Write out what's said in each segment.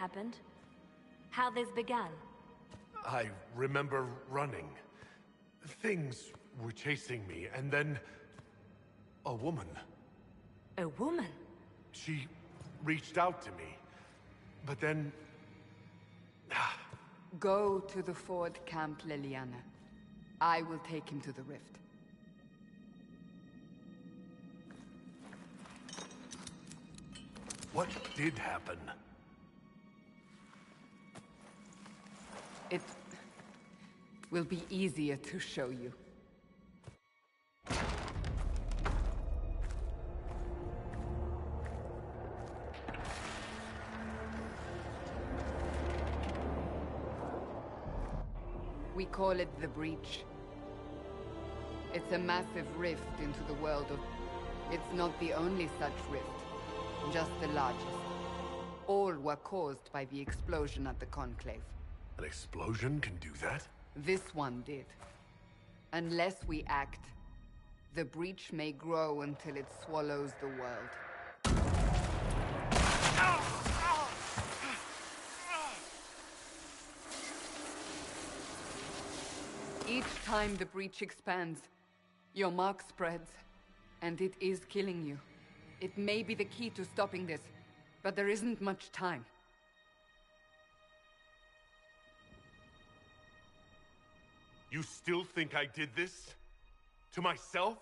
happened? How this began? I remember running. Things were chasing me, and then... a woman. A woman? She reached out to me, but then... Go to the Ford Camp, Liliana. I will take him to the rift. What did happen? It will be easier to show you. We call it the Breach. It's a massive rift into the world of... It's not the only such rift, just the largest. All were caused by the explosion at the Conclave. An explosion can do that? This one did. Unless we act, the Breach may grow until it swallows the world. Each time the Breach expands, your mark spreads, and it is killing you. It may be the key to stopping this, but there isn't much time. You still think I did this? To myself?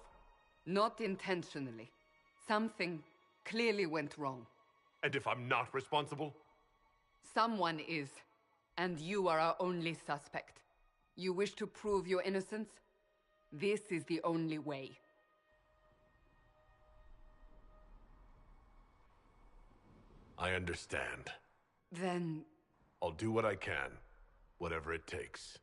Not intentionally. Something clearly went wrong. And if I'm not responsible? Someone is, and you are our only suspect. You wish to prove your innocence? This is the only way. I understand. Then... I'll do what I can, whatever it takes.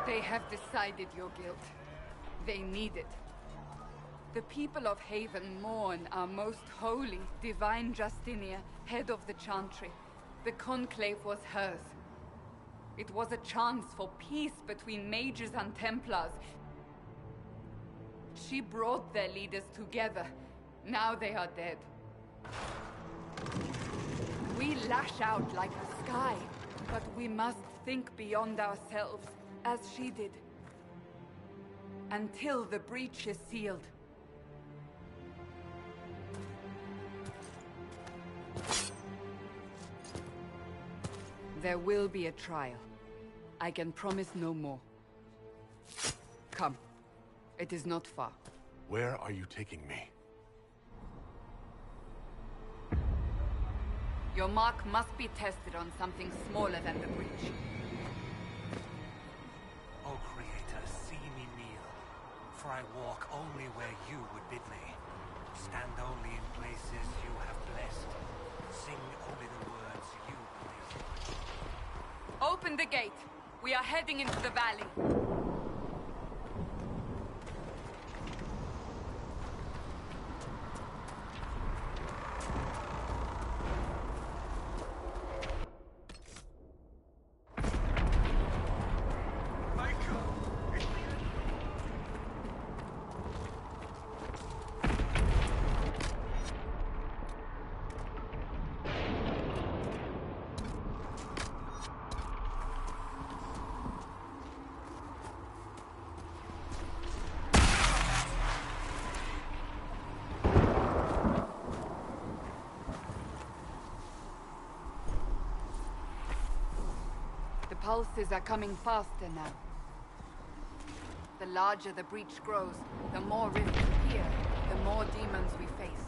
They have decided your guilt. They need it. The people of Haven mourn our most holy, divine Justinia, head of the Chantry. The Conclave was hers. It was a chance for peace between mages and Templars. She brought their leaders together. Now they are dead. We lash out like the sky, but we must think beyond ourselves, as she did. Until the breach is sealed. There will be a trial. I can promise no more. Come. It is not far. Where are you taking me? Your mark must be tested on something smaller than the breach. O Creator, see me kneel, for I walk only where you would bid me. Stand only in places you have blessed. Sing only the words you please. Open the gate. We are heading into the valley. The pulses are coming faster now. The larger the breach grows, the more rifts appear, the more demons we face.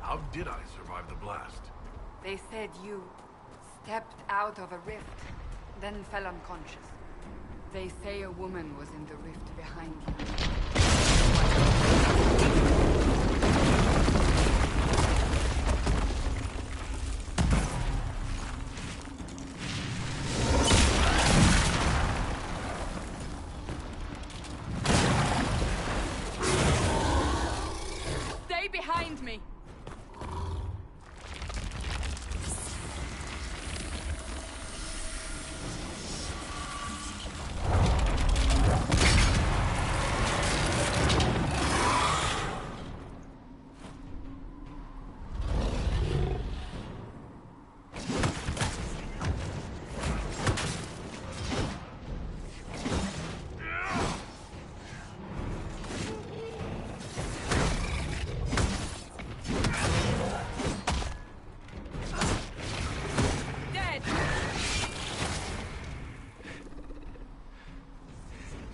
How did I survive the blast? They said you stepped out of a rift, then fell unconscious. They say a woman was in the rift behind you. Behind me!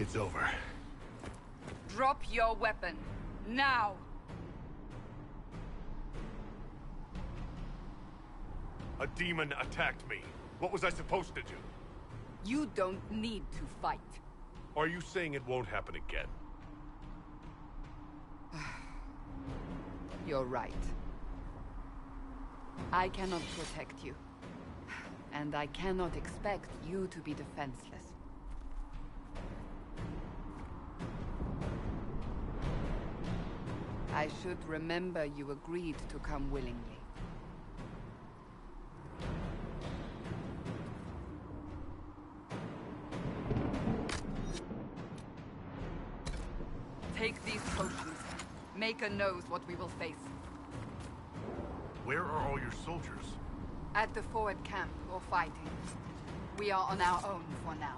It's over. Drop your weapon. Now! A demon attacked me. What was I supposed to do? You don't need to fight. Are you saying it won't happen again? You're right. I cannot protect you. And I cannot expect you to be defenseless. I should remember you agreed to come willingly. Take these potions. Maker knows what we will face. Where are all your soldiers? At the forward camp, or fighting. We are on our own for now.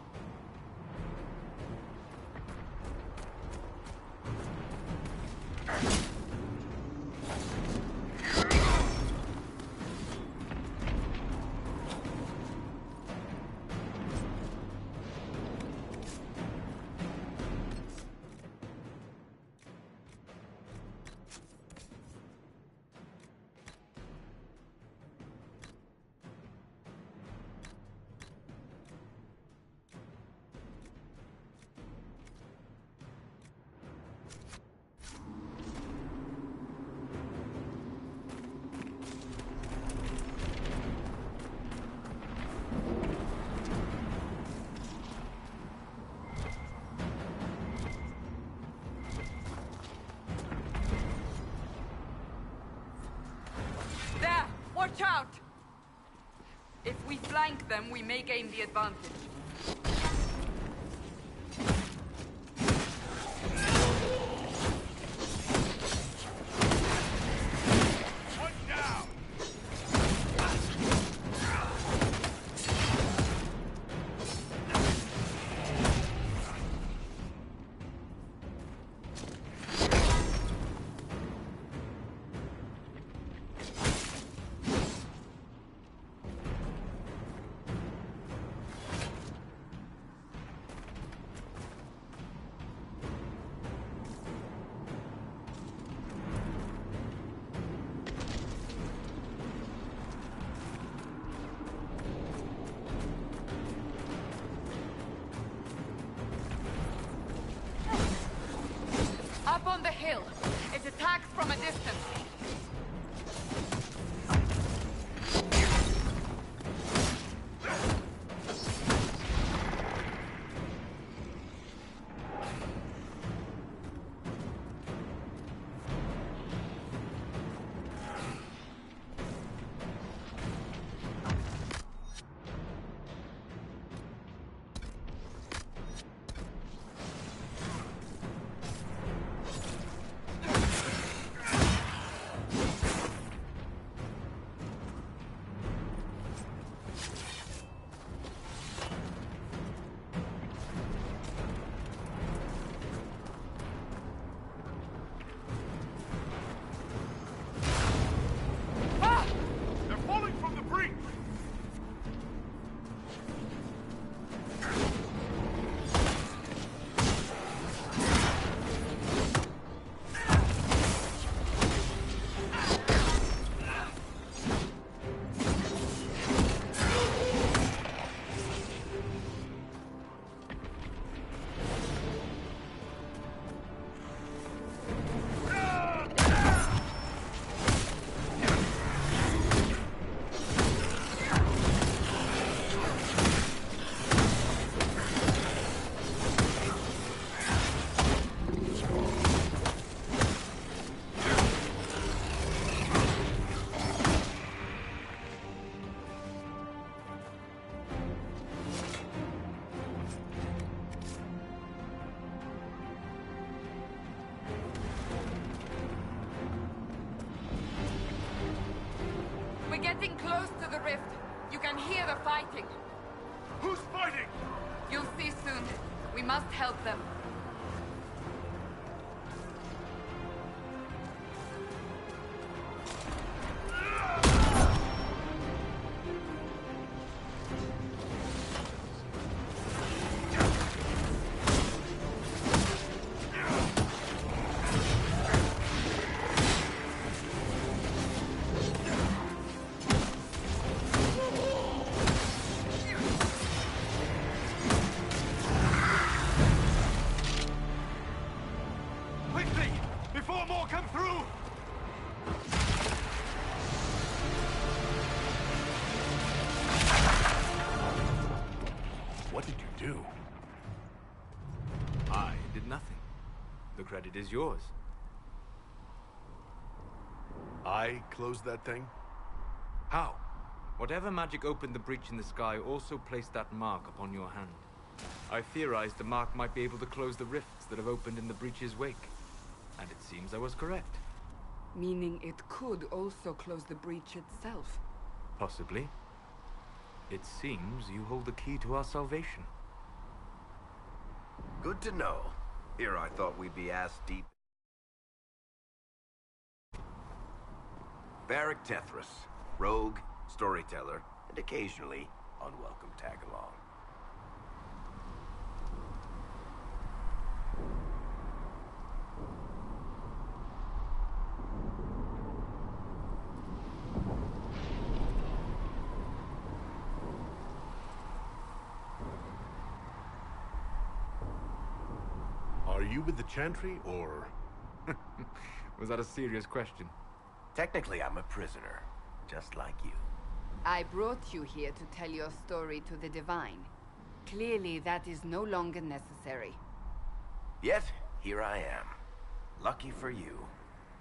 Watch out! If we flank them, we may gain the advantage. Up on the hill. It attacks from a distance. We're getting close to the rift. You can hear the fighting. Who's fighting? You'll see soon. We must help them. do? I did nothing. The credit is yours. I closed that thing? How? Whatever magic opened the breach in the sky also placed that mark upon your hand. I theorized the mark might be able to close the rifts that have opened in the breach's wake. And it seems I was correct. Meaning it could also close the breach itself. Possibly. It seems you hold the key to our salvation. Good to know. Here I thought we'd be ass deep. Varric Tethras, rogue, storyteller, and occasionally unwelcome tag-along. Are you with the Chantry, or...? Was that a serious question? Technically, I'm a prisoner, just like you. I brought you here to tell your story to the Divine. Clearly, that is no longer necessary. Yet, here I am. Lucky for you,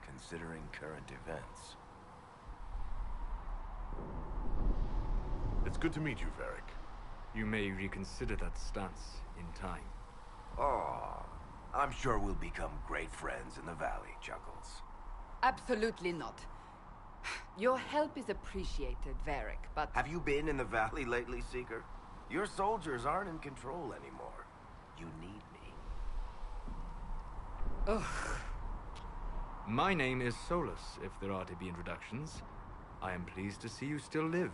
considering current events. It's good to meet you, Varric. You may reconsider that stance in time. Oh, I'm sure we'll become great friends in the Valley, Chuckles. Absolutely not. Your help is appreciated, Varric, but... Have you been in the Valley lately, Seeker? Your soldiers aren't in control anymore. You need me. Ugh. My name is Solus, if there are to be introductions. I am pleased to see you still live.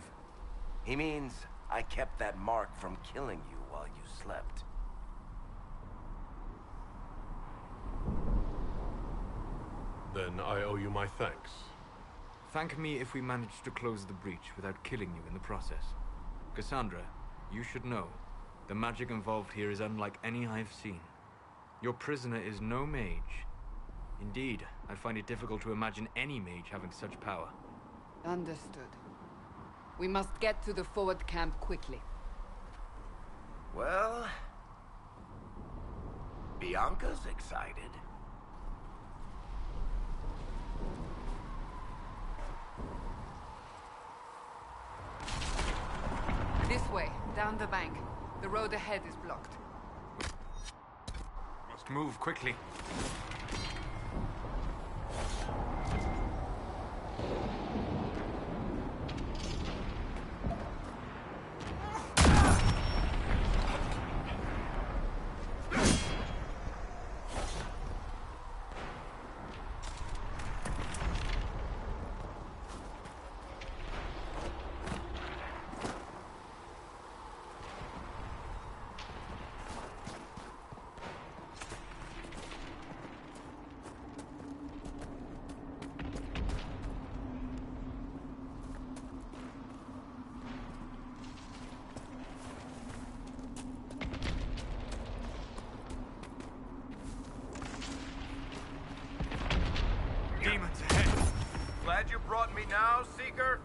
He means I kept that mark from killing you while you slept. Then I owe you my thanks. Thank me if we manage to close the breach without killing you in the process. Cassandra, you should know, the magic involved here is unlike any I've seen. Your prisoner is no mage. Indeed, I find it difficult to imagine any mage having such power. Understood. We must get to the forward camp quickly. Well... Bianca's excited. This way, down the bank. The road ahead is blocked. Must move quickly. Demons ahead! Glad you brought me now, Seeker?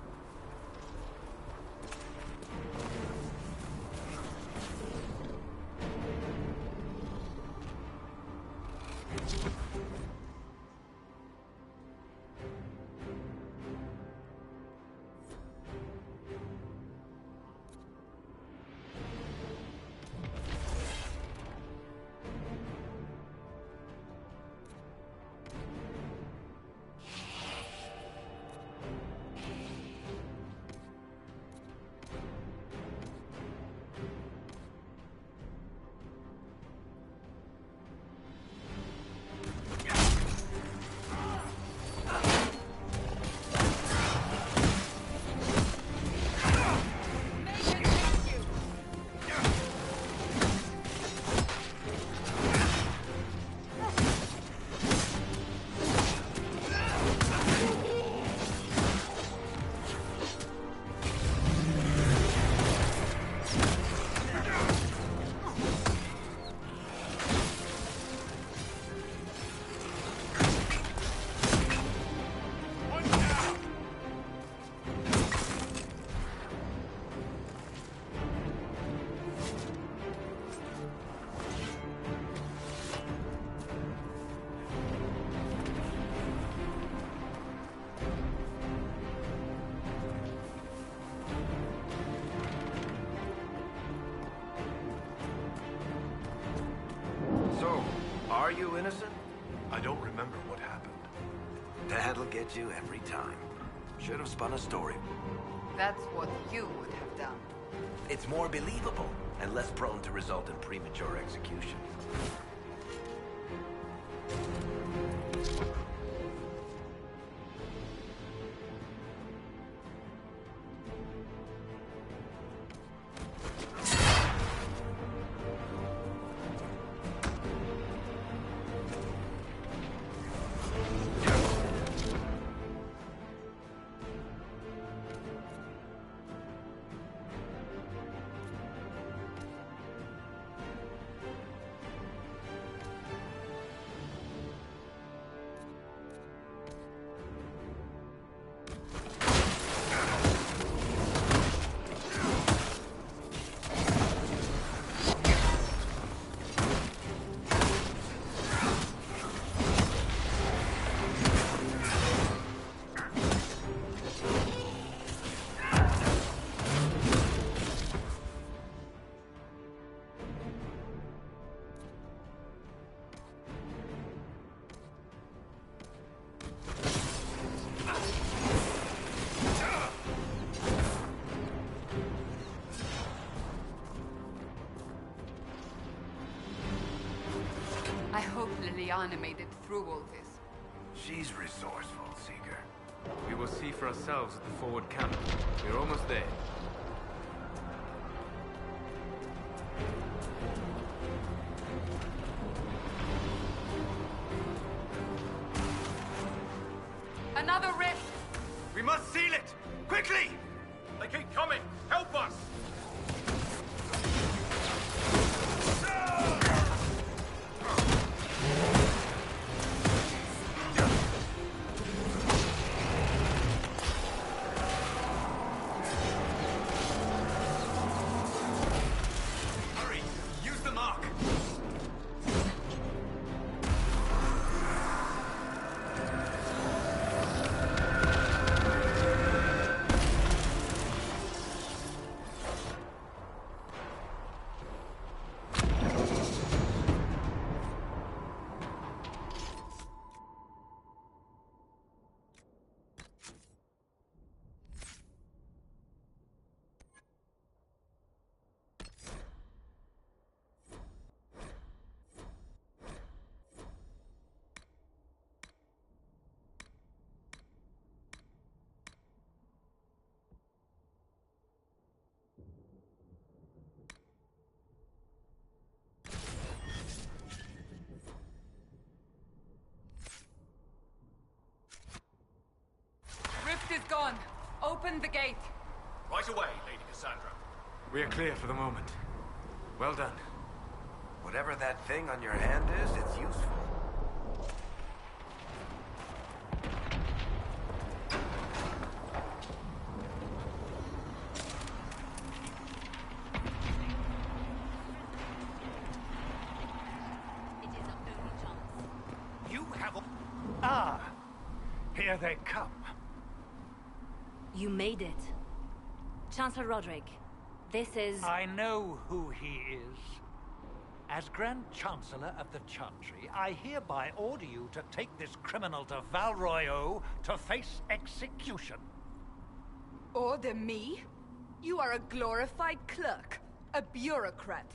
Are you innocent? I don't remember what happened. That'll get you every time. Should have spun a story. That's what you would have done. It's more believable and less prone to result in premature execution. I hope Liliana made it through all this. She's resourceful, Seeker. We will see for ourselves at the forward camp. We're almost there. Another rift! We must seal it! Quickly! They keep coming! Help us! Hurry! Use the mark! Rift is gone. Open the gate. Right away, Lady Cassandra. We are clear for the moment. Well done. Whatever that thing on your hand is, it's useful. You have a... Ah! Here they come. You made it. Chancellor Roderick, this is... I know who he is. As Grand Chancellor of the Chantry, I hereby order you to take this criminal to Val Royeaux to face execution. Order me? You are a glorified clerk. A bureaucrat.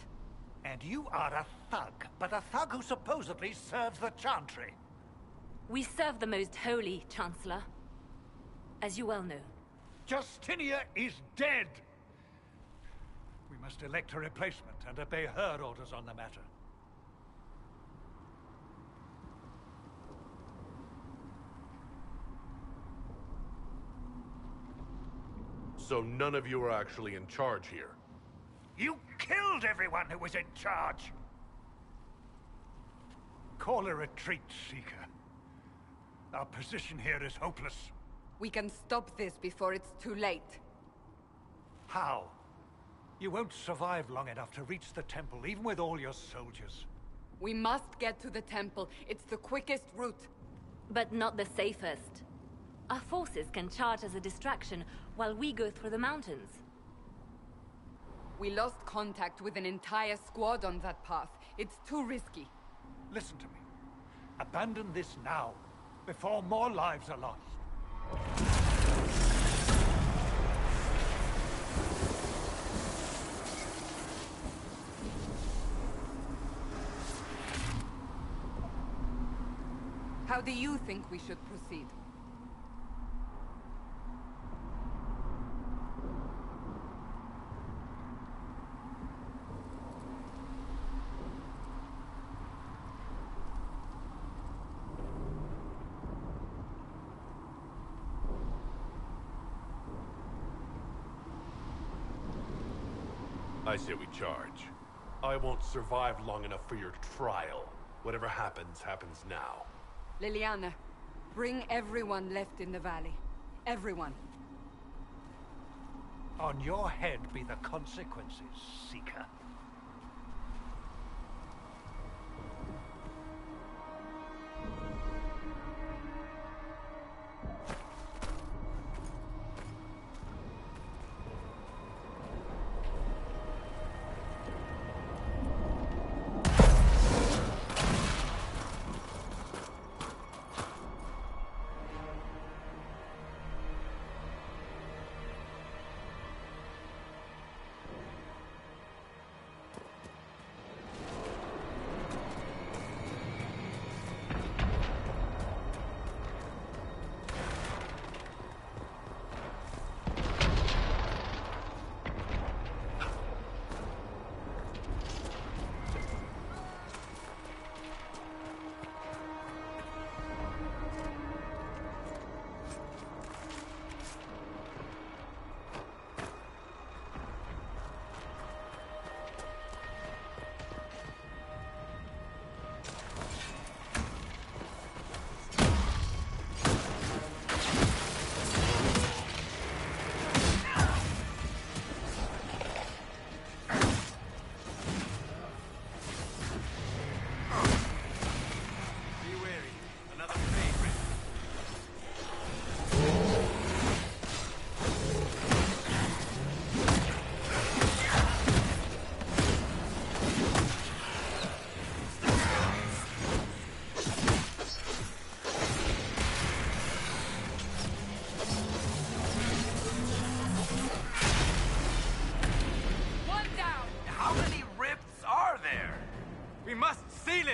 And you are a thug, but a thug who supposedly serves the Chantry. We serve the most holy, Chancellor. As you well know. Justinia is dead! We must elect a replacement and obey her orders on the matter. So none of you are actually in charge here. You killed everyone who was in charge! Call a retreat, Seeker. Our position here is hopeless. We can stop this before it's too late. How? You won't survive long enough to reach the temple, even with all your soldiers. We must get to the temple. It's the quickest route. But not the safest. Our forces can charge as a distraction while we go through the mountains. We lost contact with an entire squad on that path. It's too risky. Listen to me. Abandon this now, before more lives are lost. How do you think we should proceed? I say we charge. I won't survive long enough for your trial. Whatever happens, happens now. Liliana, bring everyone left in the valley. Everyone. On your head be the consequences, Seeker.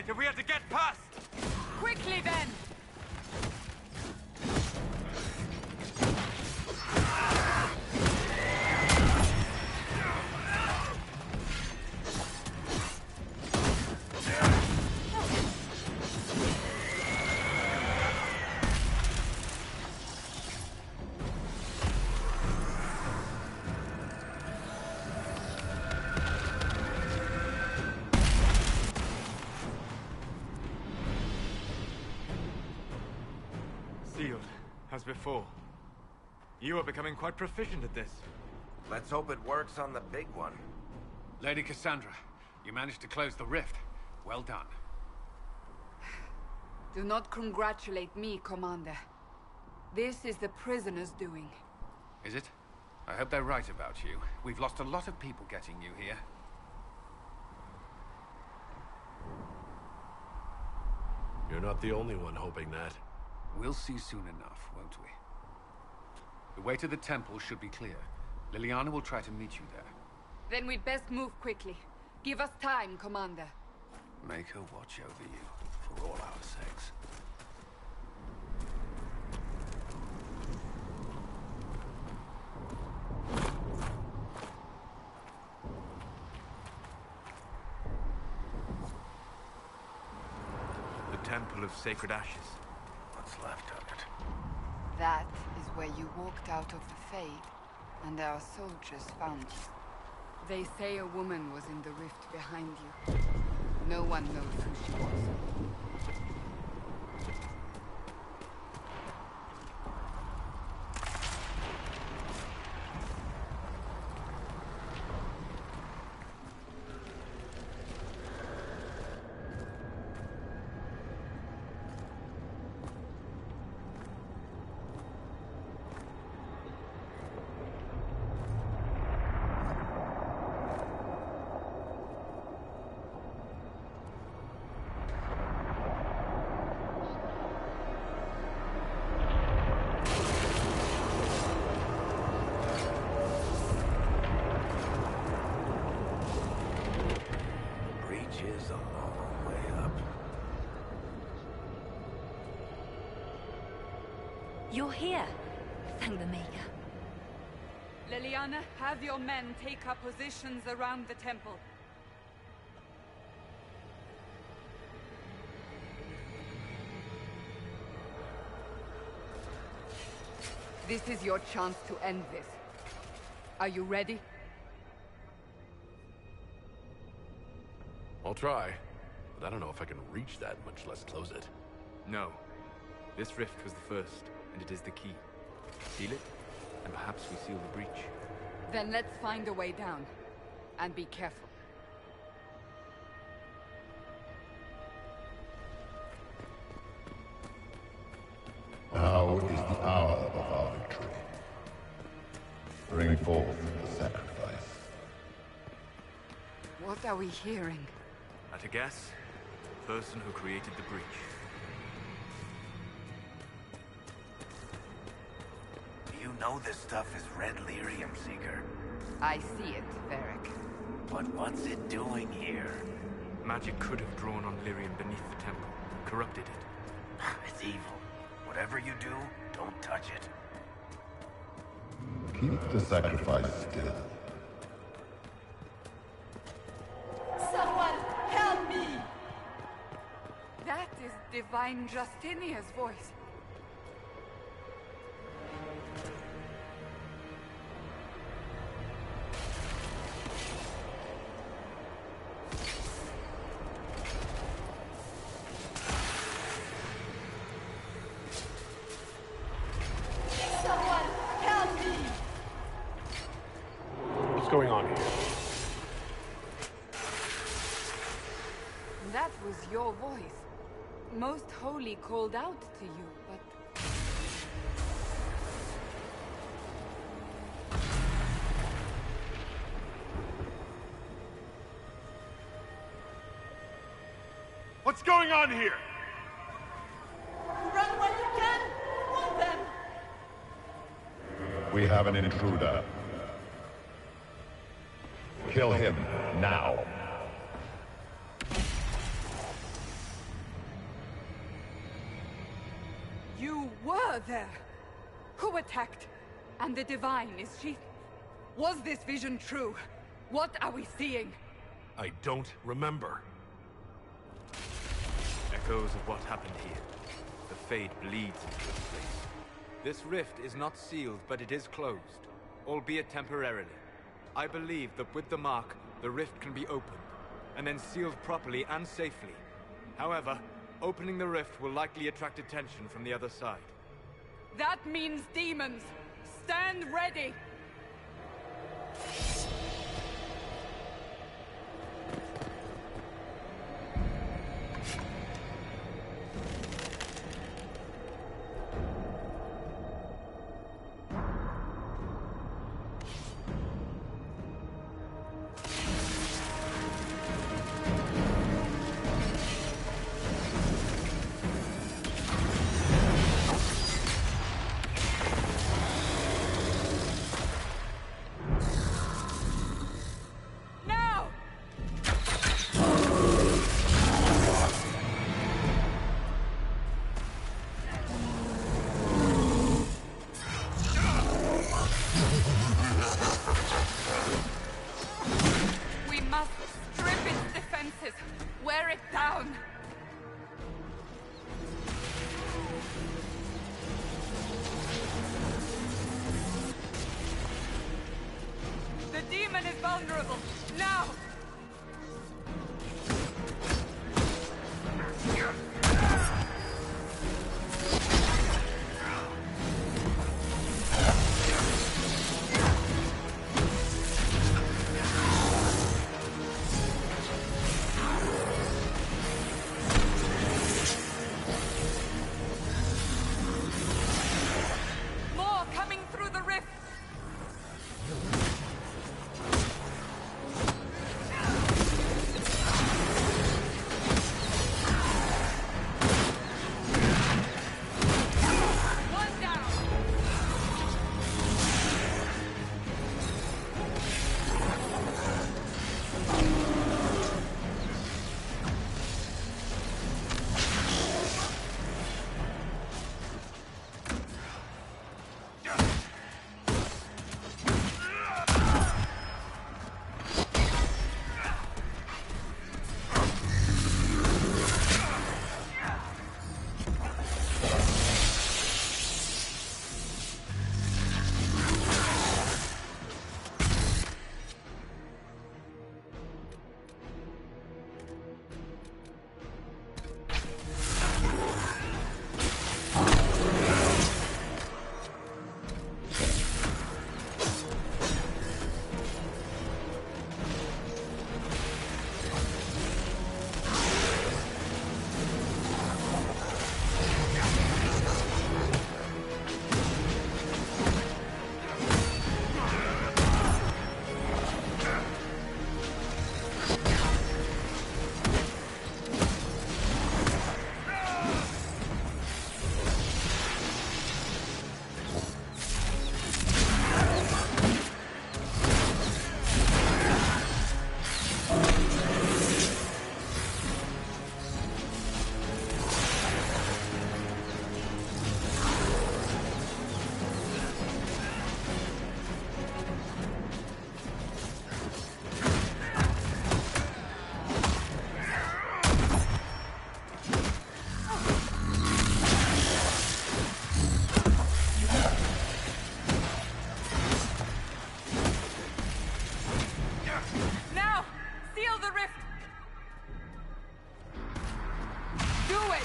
If we have to get past! Quickly then! Sealed, as before. You are becoming quite proficient at this. Let's hope it works on the big one. Lady Cassandra, you managed to close the rift. Well done. Do not congratulate me, Commander. This is the prisoners' doing. Is it? I hope they're right about you. We've lost a lot of people getting you here. You're not the only one hoping that. We'll see soon enough, won't we? The way to the temple should be clear. Liliana will try to meet you there. Then we'd best move quickly. Give us time, Commander. Make her watch over you, for all our sakes. The Temple of Sacred Ashes. What's left of it? That is where you walked out of the Fade, and our soldiers found you. They say a woman was in the rift behind you. No one knows who she was. You're here. Thank the Maker. Liliana, have your men take up positions around the temple. This is your chance to end this. Are you ready? I'll try, but I don't know if I can reach that, much less close it. No. This rift was the first, and it is the key. Seal it, and perhaps we seal the breach. Then let's find a way down. And be careful. Now is the hour of our victory. Bring forth the sacrifice. What are we hearing? At a guess, the person who created the breach. You know this stuff is red lyrium, Seeker. I see it, Varric. But what's it doing here? Magic could have drawn on lyrium beneath the temple, corrupted it. It's evil. Whatever you do, don't touch it. Keep the sacrifice still. Someone help me! That is Divine Justinia's voice. What's going on here? That was your voice. Most Holy called out to you, but... What's going on here? Run when you can! Want them! We have an intruder. Kill him, now. You were there! Who attacked? And the Divine, is she... Was this vision true? What are we seeing? I don't remember. Echoes of what happened here. The Fade bleeds into this place. This rift is not sealed, but it is closed, albeit temporarily. I believe that with the mark, the rift can be opened, and then sealed properly and safely. However, opening the rift will likely attract attention from the other side. That means demons! Stand ready! Wear it down! The demon is vulnerable! Now! the rift! Do it!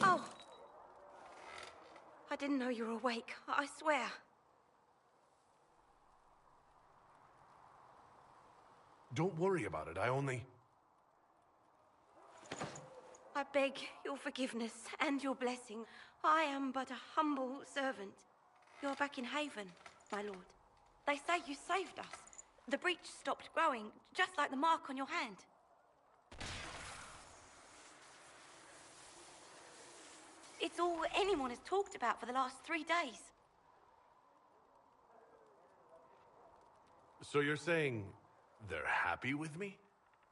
Oh. I didn't know you were awake, I swear. Don't worry about it, I beg your forgiveness and your blessing. I am but a humble servant. You're back in Haven, my lord. They say you saved us. The breach stopped growing, just like the mark on your hand. It's all anyone has talked about for the last 3 days. So you're saying they're happy with me?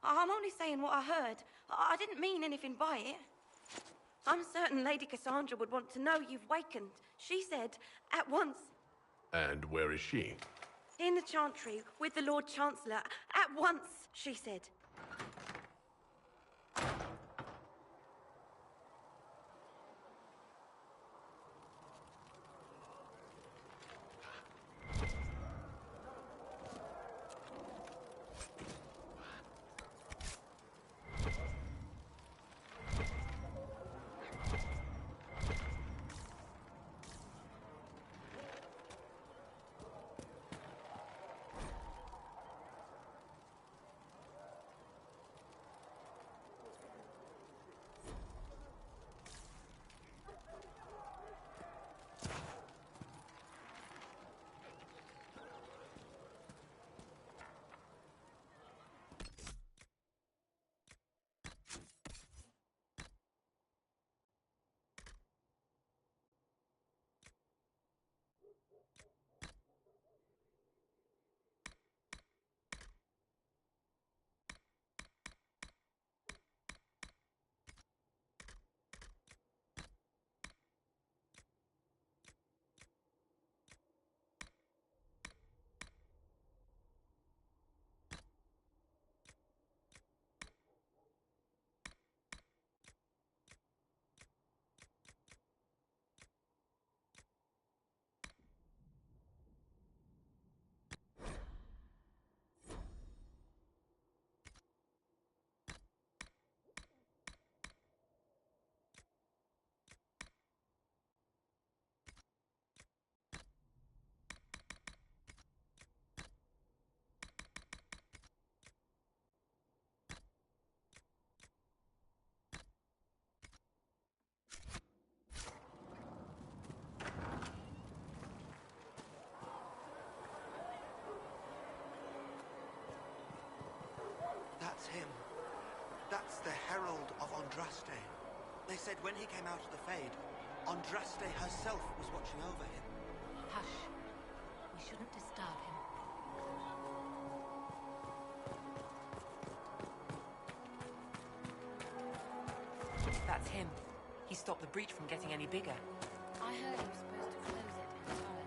I'm only saying what I heard. I didn't mean anything by it. I'm certain Lady Cassandra would want to know you've wakened. She said, at once. And where is she? In the Chantry, with the Lord Chancellor. At once, she said. That's him. That's the Herald of Andraste. They said when he came out of the Fade, Andraste herself was watching over him. Hush. We shouldn't disturb him. That's him. He stopped the breach from getting any bigger. I heard he was supposed to close it entirely.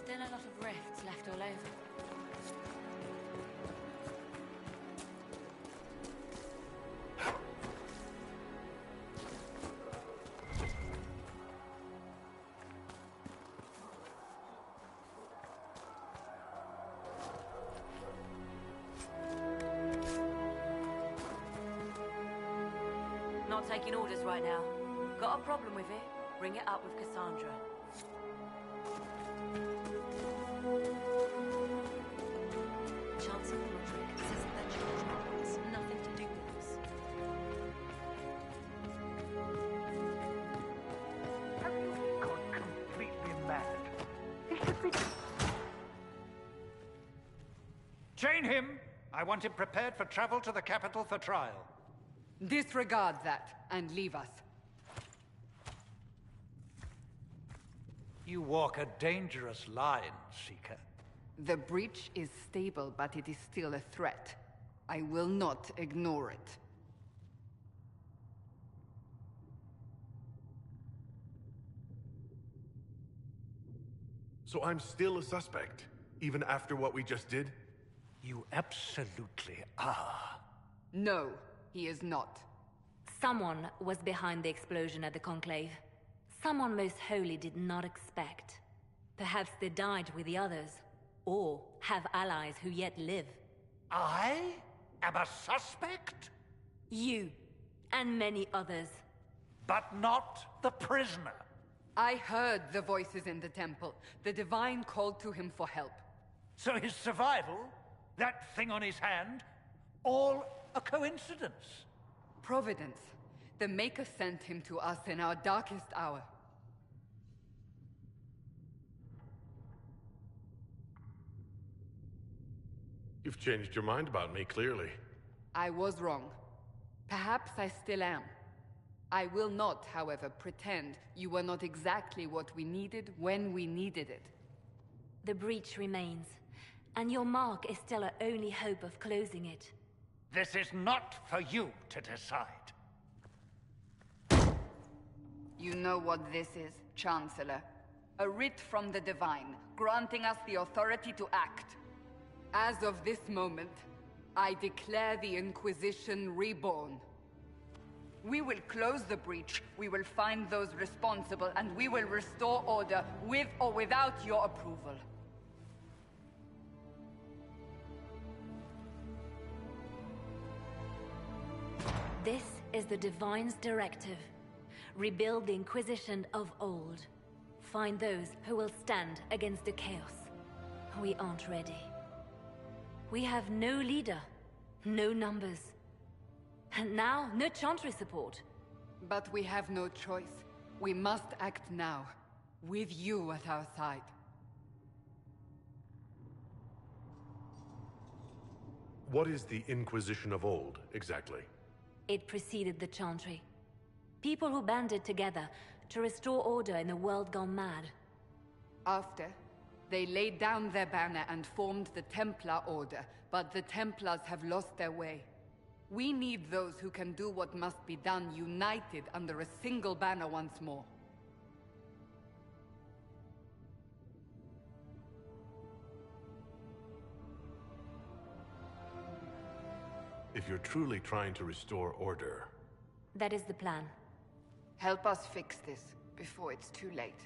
Still a lot of rifts left all over. not taking orders right now. Got a problem with it? Bring it up with Cassandra. Chancellor Roderick says that charge has nothing to do with us. Have you gone completely mad? He should be... Chain him! I want him prepared for travel to the capital for trial. Disregard that and leave us. You walk a dangerous line, Seeker. The breach is stable, but it is still a threat. I will not ignore it. So I'm still a suspect, even after what we just did? You absolutely are. No, he is not. Someone was behind the explosion at the Conclave. Someone most holy did not expect. Perhaps they died with the others, or have allies who yet live. I am a suspect? You, and many others. But not the prisoner. I heard the voices in the temple. The Divine called to him for help. So his survival, that thing on his hand, all a coincidence? Providence. The Maker sent him to us in our darkest hour. You've changed your mind about me, clearly. I was wrong. Perhaps I still am. I will not, however, pretend you were not exactly what we needed when we needed it. The breach remains, and your mark is still our only hope of closing it. This is not for you to decide. You know what this is, Chancellor. A writ from the Divine, granting us the authority to act. As of this moment, I declare the Inquisition reborn. We will close the breach, we will find those responsible, and we will restore order with or without your approval. This is the Divine's directive. Rebuild the Inquisition of old. Find those who will stand against the chaos. We aren't ready. We have no leader, no numbers. And now, no Chantry support. But we have no choice. We must act now, with you at our side. What is the Inquisition of old, exactly? It preceded the Chantry. People who banded together to restore order in a world gone mad. After, they laid down their banner and formed the Templar Order, but the Templars have lost their way. We need those who can do what must be done, united under a single banner once more. If you're truly trying to restore order... That is the plan. Help us fix this, before it's too late.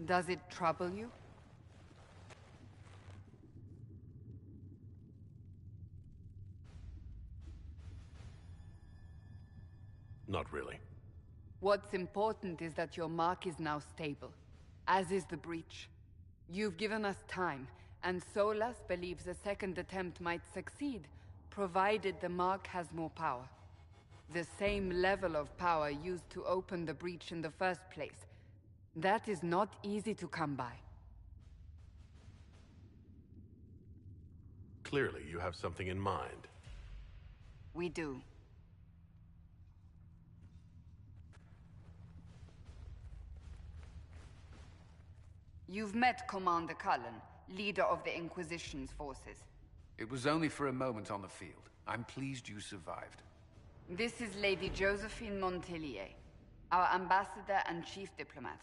Does it trouble you? Not really. What's important is that your mark is now stable, as is the breach. You've given us time, and Solas believes a second attempt might succeed, provided the mark has more power. The same level of power used to open the breach in the first place. That is not easy to come by. Clearly, you have something in mind. We do. You've met Commander Cullen, leader of the Inquisition's forces. It was only for a moment on the field. I'm pleased you survived. This is Lady Josephine Montelier, our ambassador and chief diplomat.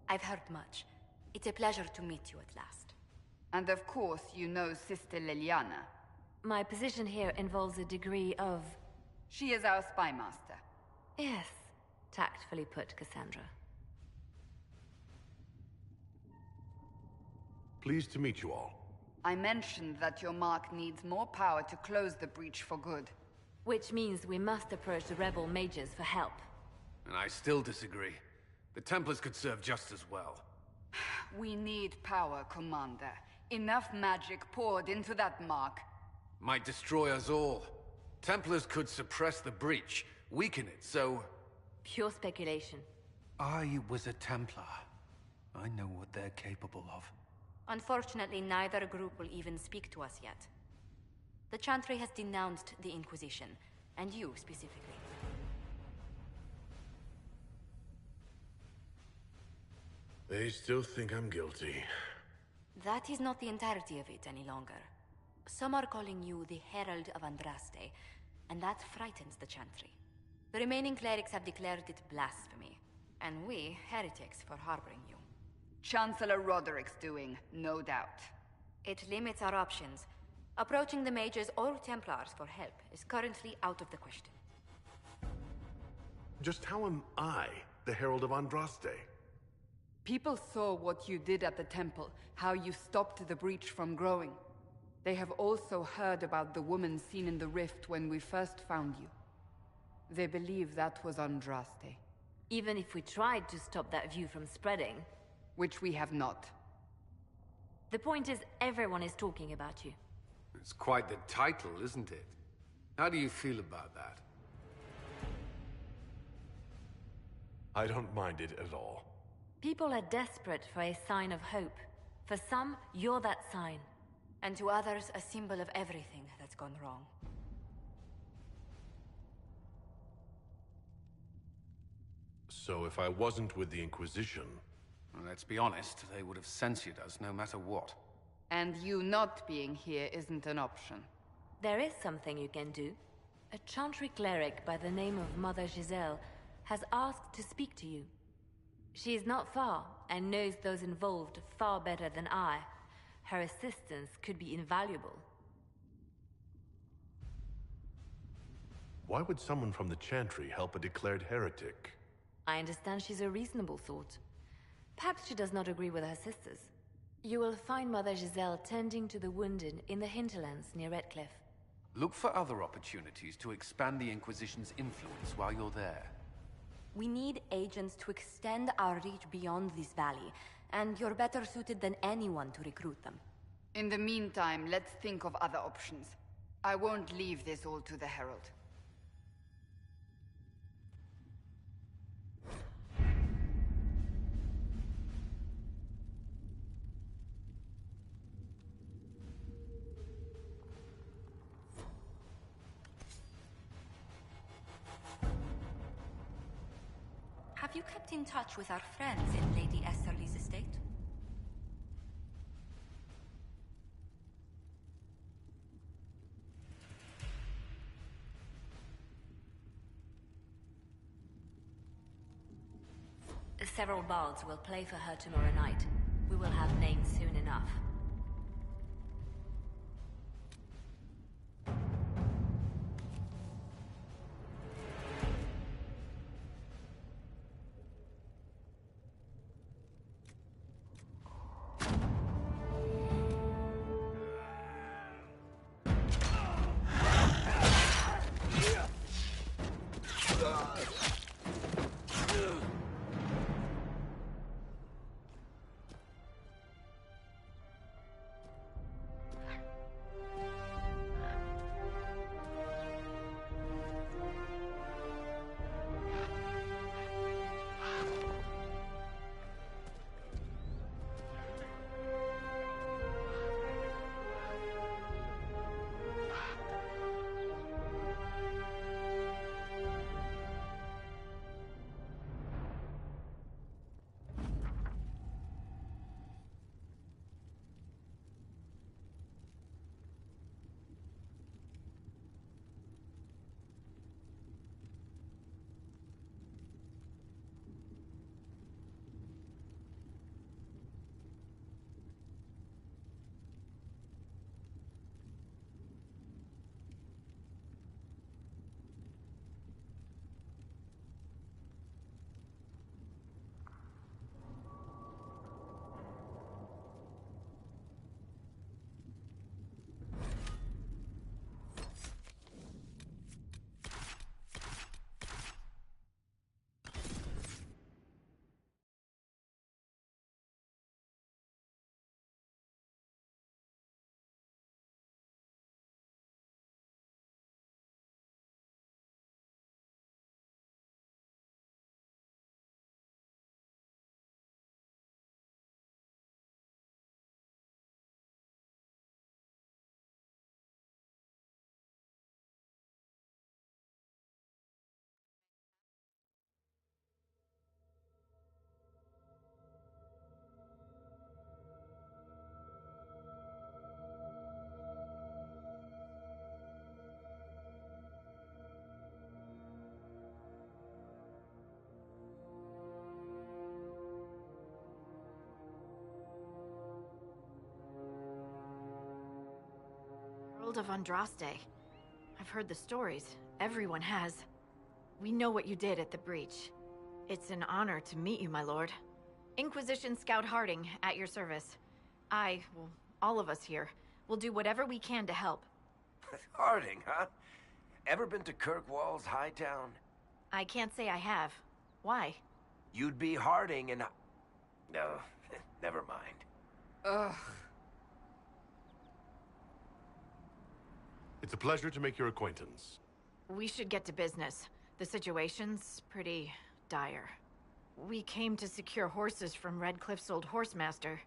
I've heard much. It's a pleasure to meet you at last. And of course, you know Sister Liliana. My position here involves a degree of... She is our spy master. Yes, tactfully put, Cassandra. Pleased to meet you all. I mentioned that your mark needs more power to close the breach for good. Which means we must approach the rebel mages for help. And I still disagree. The Templars could serve just as well. We need power, Commander. Enough magic poured into that mark. Might destroy us all. Templars could suppress the breach, weaken it, so... Pure speculation. I was a Templar. I know what they're capable of. Unfortunately, neither group will even speak to us yet. The Chantry has denounced the Inquisition, and you specifically. They still think I'm guilty. That is not the entirety of it any longer. Some are calling you the Herald of Andraste, and that frightens the Chantry. The remaining clerics have declared it blasphemy, and we, heretics, for harboring you. Chancellor Roderick's doing, no doubt. It limits our options. Approaching the mages or Templars for help is currently out of the question. Just how am I the Herald of Andraste? People saw what you did at the temple, how you stopped the breach from growing. They have also heard about the woman seen in the rift when we first found you. They believe that was Andraste. Even if we tried to stop that view from spreading... Which we have not. The point is, everyone is talking about you. It's quite the title, isn't it? How do you feel about that? I don't mind it at all. People are desperate for a sign of hope. For some, you're that sign. And to others, a symbol of everything that's gone wrong. So if I wasn't with the Inquisition... Well, let's be honest, they would have censored us no matter what. And you not being here isn't an option. There is something you can do. A Chantry cleric by the name of Mother Giselle has asked to speak to you. She is not far, and knows those involved far better than I. Her assistance could be invaluable. Why would someone from the Chantry help a declared heretic? I understand she's a reasonable sort. Perhaps she does not agree with her sisters. You will find Mother Giselle tending to the wounded in the hinterlands near Redcliffe. Look for other opportunities to expand the Inquisition's influence while you're there. We need agents to extend our reach beyond this valley, and you're better suited than anyone to recruit them. In the meantime, let's think of other options. I won't leave this all to the Herald. Have you kept in touch with our friends in Lady Esterly's estate? Several bards will play for her tomorrow night. We will have names soon enough. Herald of Andraste. I've heard the stories. Everyone has. We know what you did at the breach. It's an honor to meet you, my lord. Inquisition Scout Harding, at your service. Well, all of us here, will do whatever we can to help. Harding, huh? Ever been to Kirkwall's Hightown? I can't say I have. Why? You'd be Harding and... No, never mind. Ugh. It's a pleasure to make your acquaintance. We should get to business. The situation's pretty dire. We came to secure horses from Redcliffe's old horsemaster.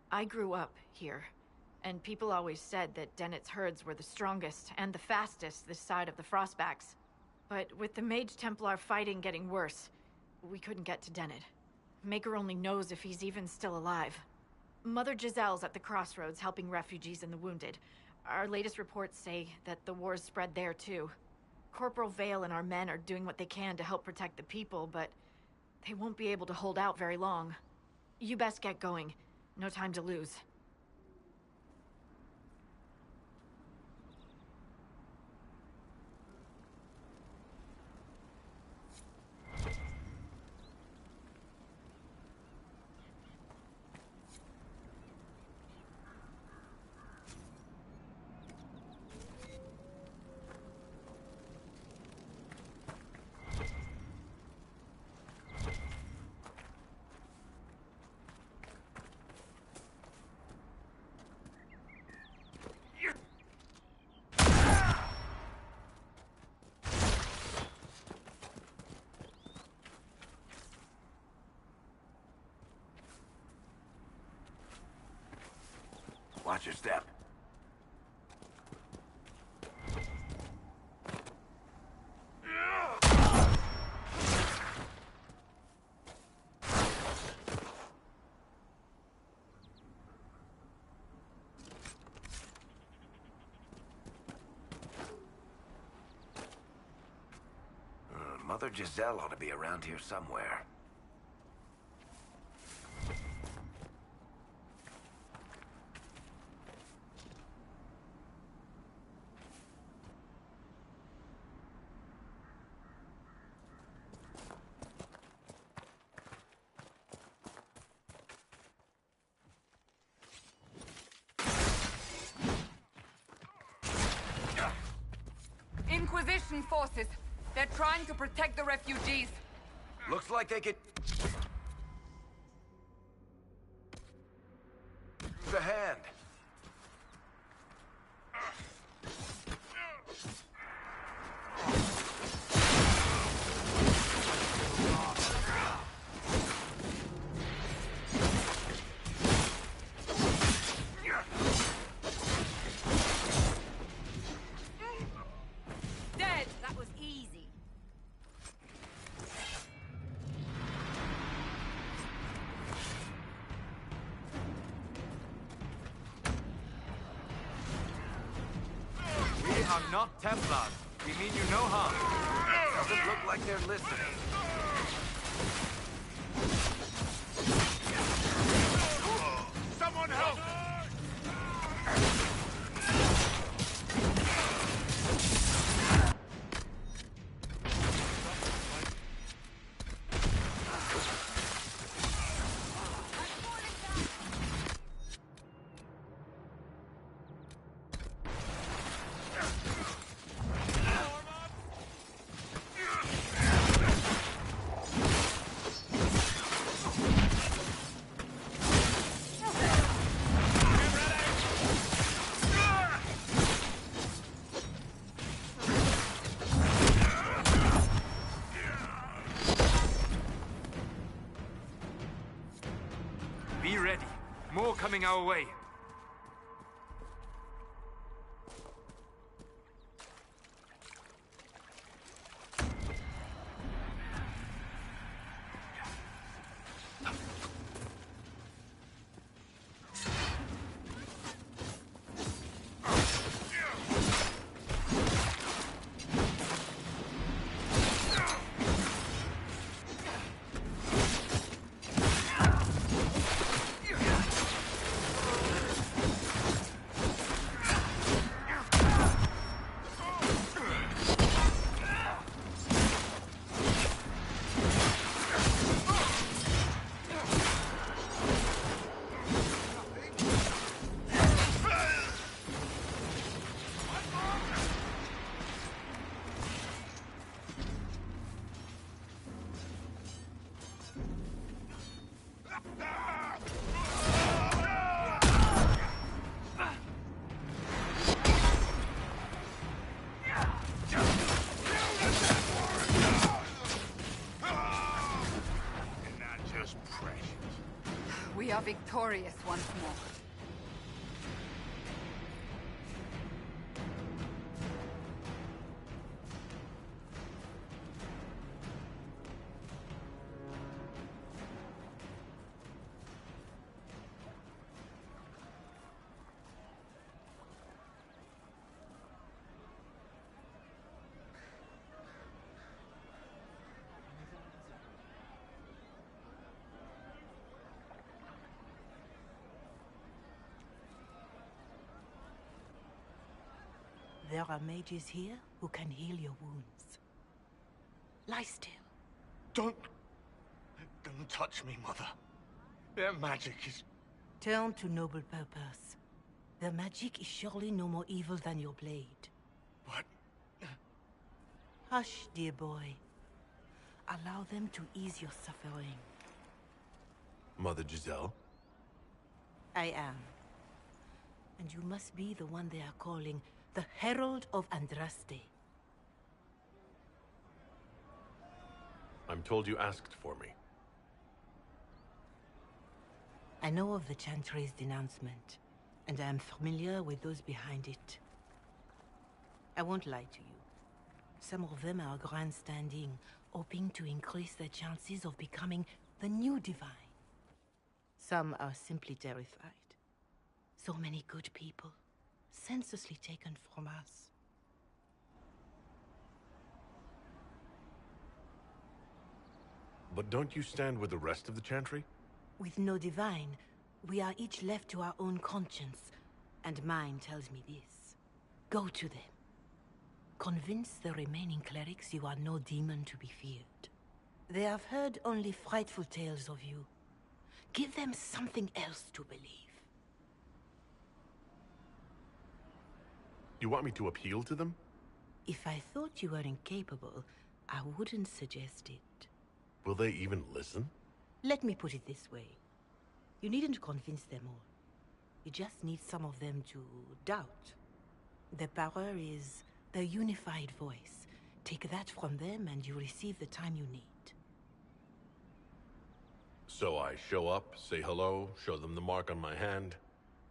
I grew up here, and people always said that Dennett's herds were the strongest and the fastest this side of the Frostbacks. But with the Mage Templar fighting getting worse, we couldn't get to Dennett. Maker only knows if he's even still alive. Mother Giselle's at the crossroads helping refugees and the wounded. Our latest reports say that the war's spread there too. Corporal Vale and our men are doing what they can to help protect the people, but they won't be able to hold out very long. You best get going. No time to lose. Watch your step. Mother Giselle ought to be around here somewhere. Inquisition forces. They're trying to protect the refugees. Looks like they could... The hand. Dead! That was easy. We are not Templars. We mean you no harm. Doesn't look like they're listening. Someone help! Be ready. More coming our way. are victorious once more. There are mages here who can heal your wounds. Lie still. Don't touch me, Mother. Their magic is... Turn to noble purpose. Their magic is surely no more evil than your blade. But... Hush, dear boy. Allow them to ease your suffering. Mother Giselle? I am. And you must be the one they are calling the Herald of Andraste. I'm told you asked for me. I know of the Chantry's denouncement, and I am familiar with those behind it. I won't lie to you. Some of them are grandstanding, hoping to increase their chances of becoming the new divine. Some are simply terrified. So many good people, senselessly taken from us. But don't you stand with the rest of the Chantry? With no divine, we are each left to our own conscience, and mine tells me this. Go to them. Convince the remaining clerics you are no demon to be feared. They have heard only frightful tales of you. Give them something else to believe. You want me to appeal to them? If I thought you were incapable, I wouldn't suggest it. Will they even listen? Let me put it this way. You needn't convince them all. You just need some of them to doubt. Their power is their unified voice. Take that from them and you receive the time you need. So I show up, say hello, show them the mark on my hand.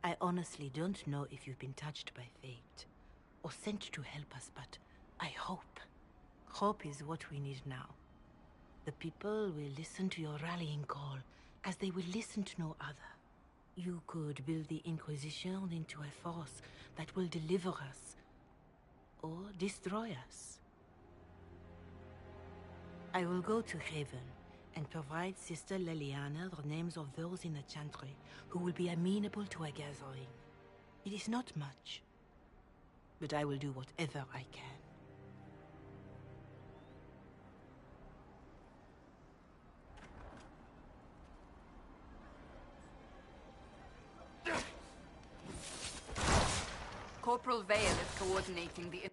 I honestly don't know if you've been touched by fate, or sent to help us, but I hope. Hope is what we need now. The people will listen to your rallying call, as they will listen to no other. You could build the Inquisition into a force that will deliver us, or destroy us. I will go to Haven, and provide Sister Leliana the names of those in the Chantry who will be amenable to a gathering. It is not much, but I will do whatever I can. Corporal Vale is coordinating the...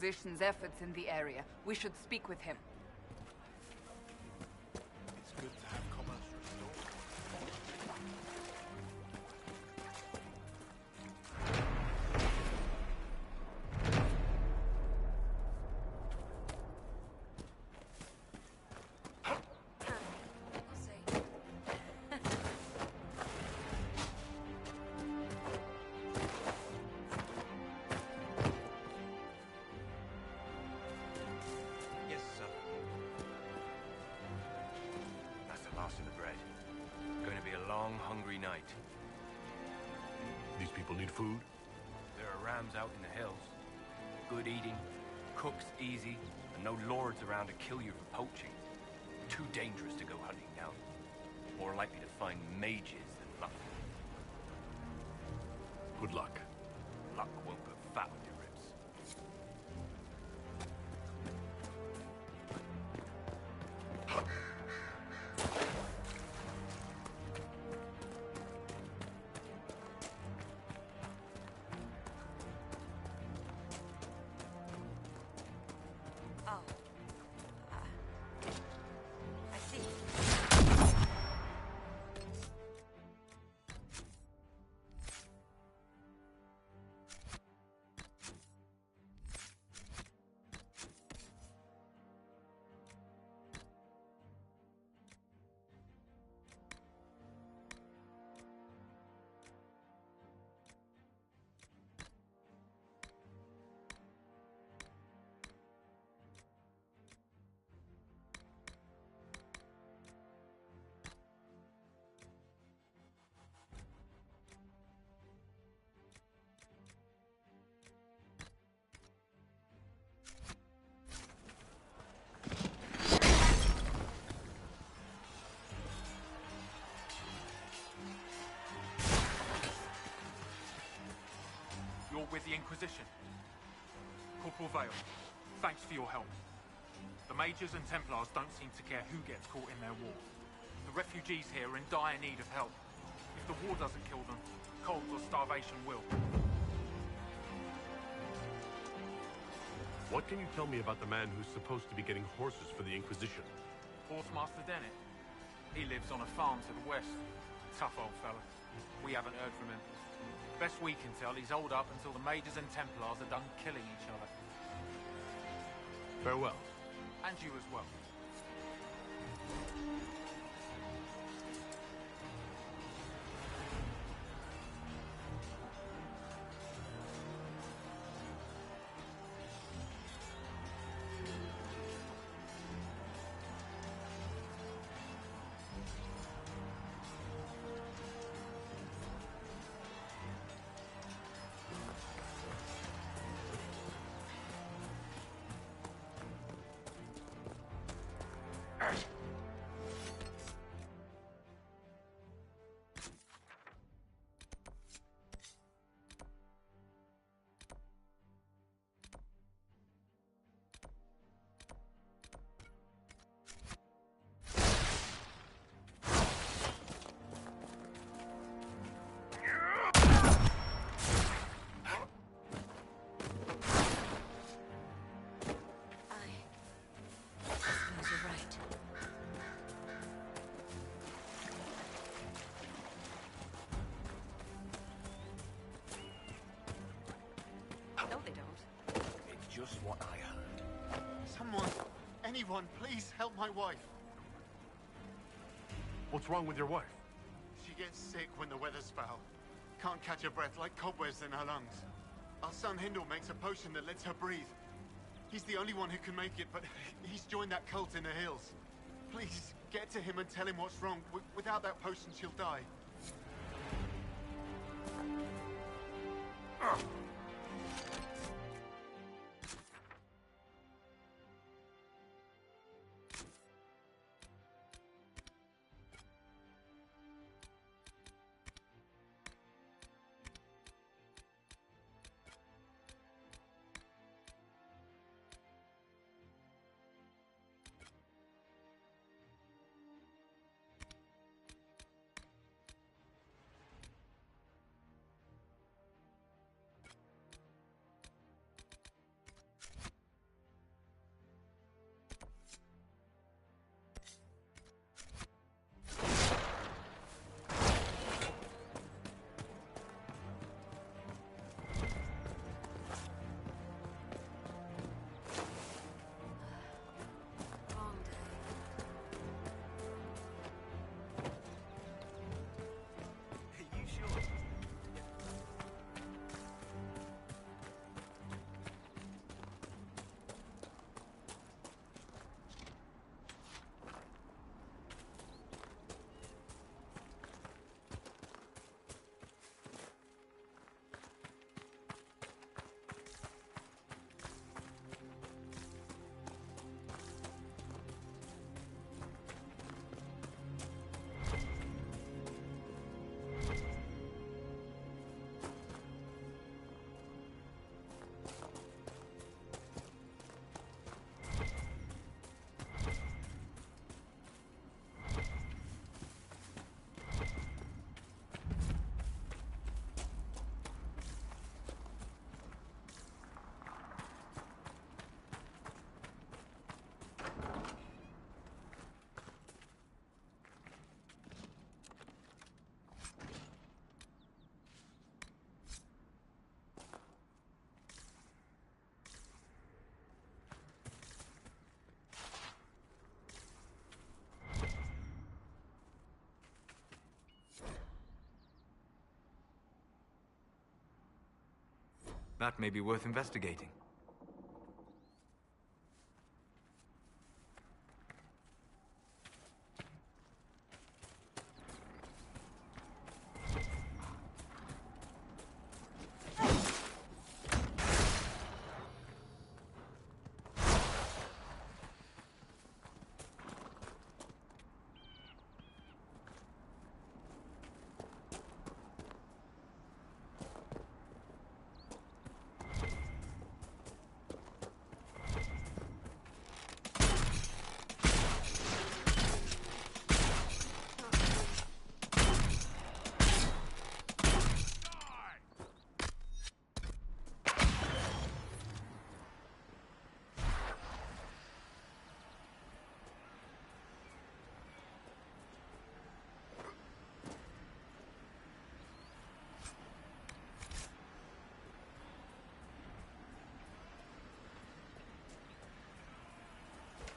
Inquisition's efforts in the area. We should speak with him. It's good to have commerce restored. Yes, sir. That's the last of the bread. Going to be a long, hungry night. These people need food? There are rams out in the hills. Good eating, cooks easy, and no lords around to kill you for poaching. Too dangerous to go hunting now. More likely to find mages than luck. Good luck. Luck won't put fat on your ribs. Oh. I see. You're with the Inquisition. Corporal Vale, thanks for your help. The Mages and Templars don't seem to care who gets caught in their war. The refugees here are in dire need of help. If the war doesn't kill them, cold or starvation will. What can you tell me about the man who's supposed to be getting horses for the Inquisition? Horsemaster Dennett. He lives on a farm to the west. Tough old fella. We haven't heard from him. Best we can tell, he's holed up until the Mages and Templars are done killing each other. Farewell. And you as well. Just what I heard. Someone, anyone, please help my wife. What's wrong with your wife? She gets sick when the weather's foul. Can't catch her breath, like cobwebs in her lungs. Our son Hindle makes a potion that lets her breathe. He's the only one who can make it, but he's joined that cult in the hills. Please, get to him and tell him what's wrong. Without that potion, she'll die. That may be worth investigating.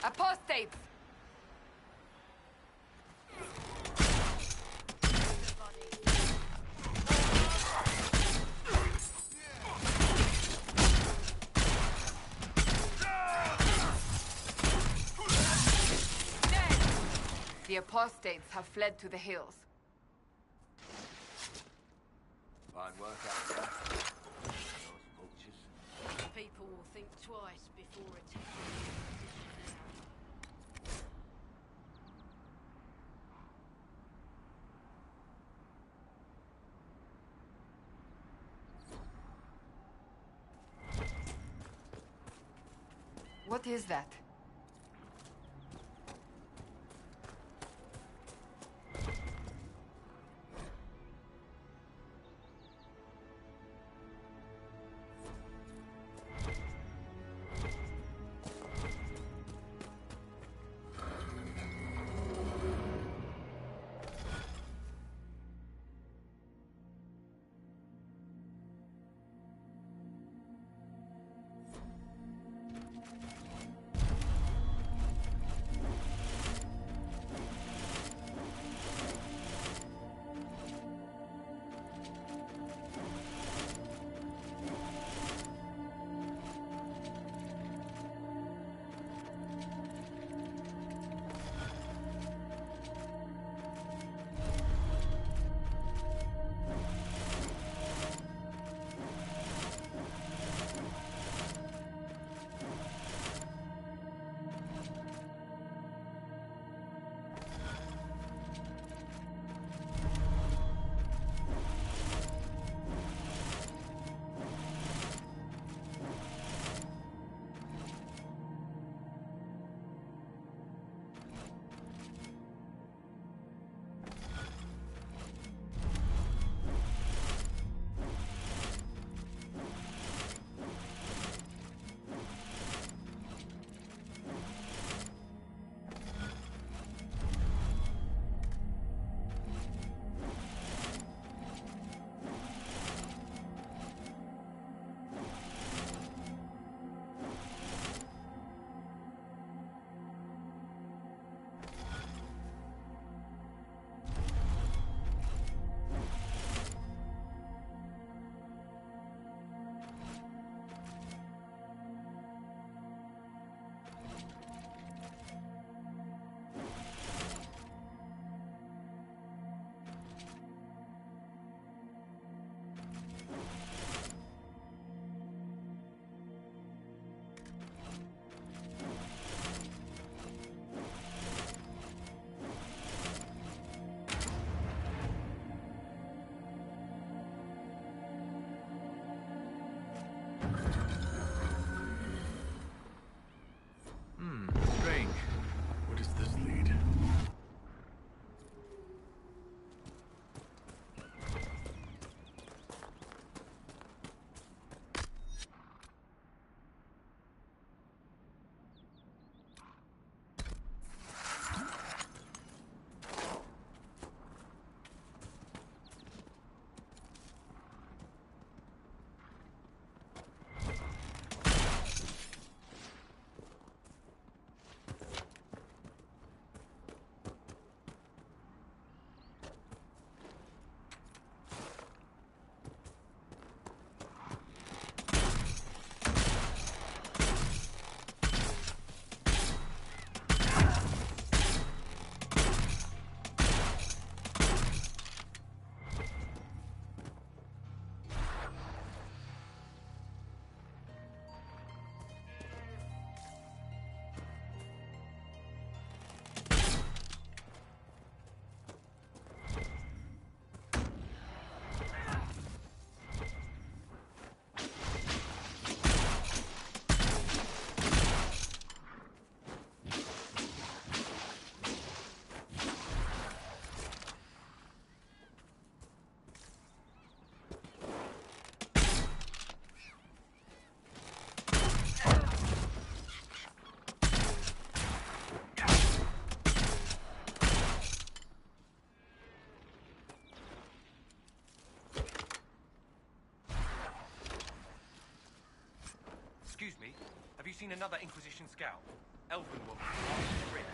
Apostates! The apostates have fled to the hills. Fine work out there. Those vultures. People will think twice before attacking. What is that? another Inquisition scout. Elven woman. Fritz.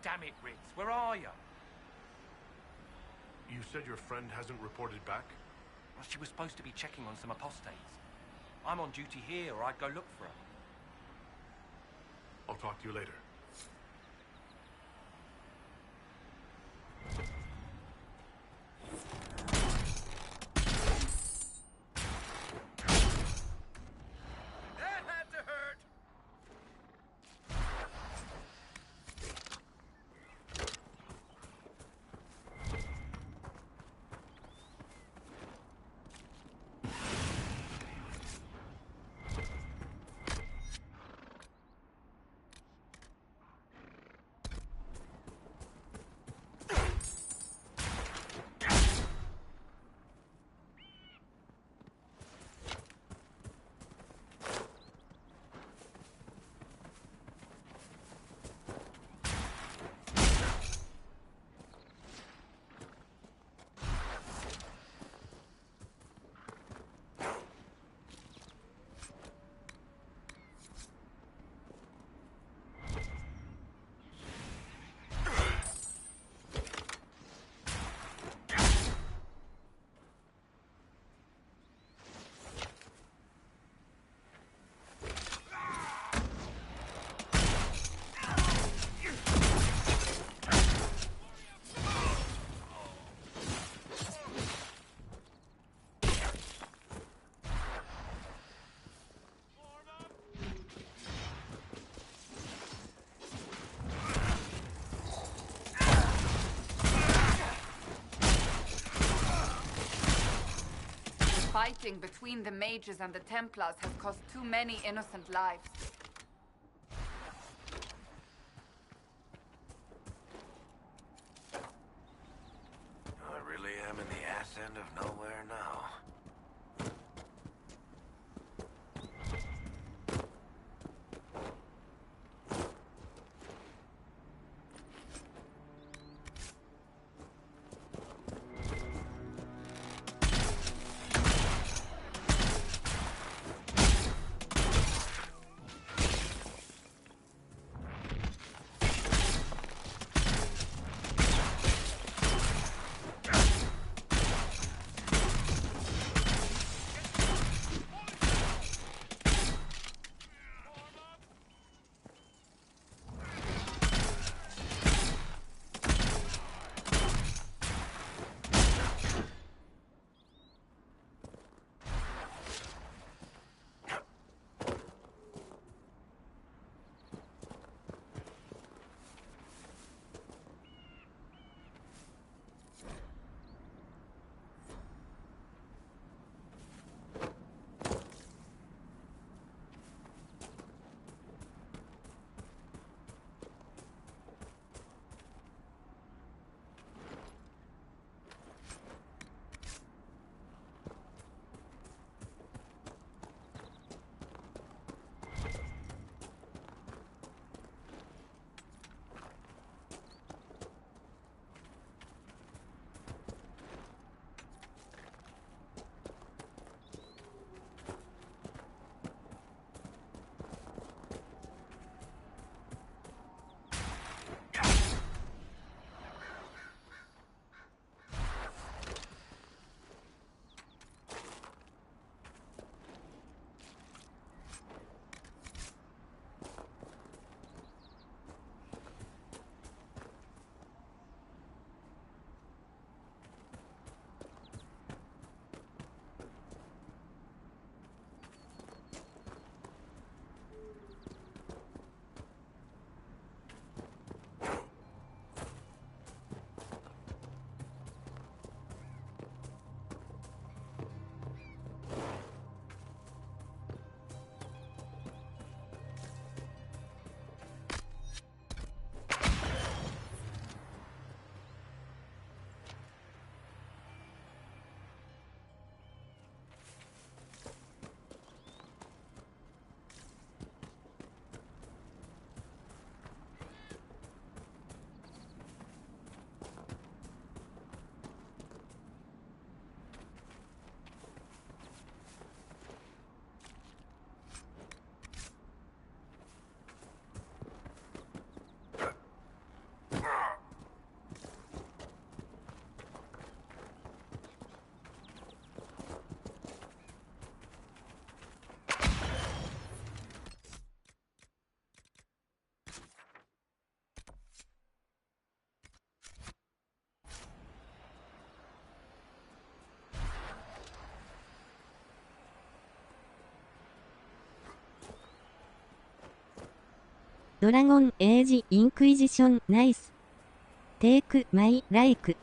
Damn it, Ritz. Where are you? You said your friend hasn't reported back? Well, she was supposed to be checking on some apostates. I'm on duty here, or I'd go look for her. I'll talk to you later. That had to hurt! Fighting between the mages and the Templars has cost too many innocent lives. I really am in the ass end of nowhere now. ドラゴンエイジインクイジションナイス。テイクマイライク。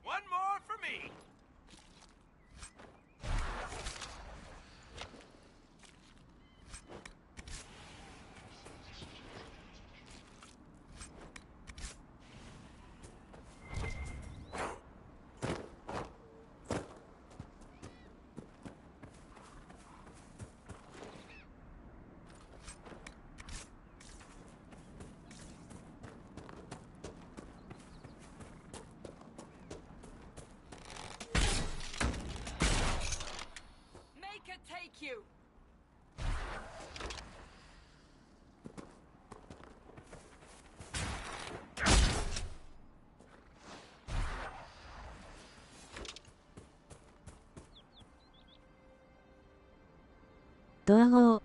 One more for me! Make it take you! Doro.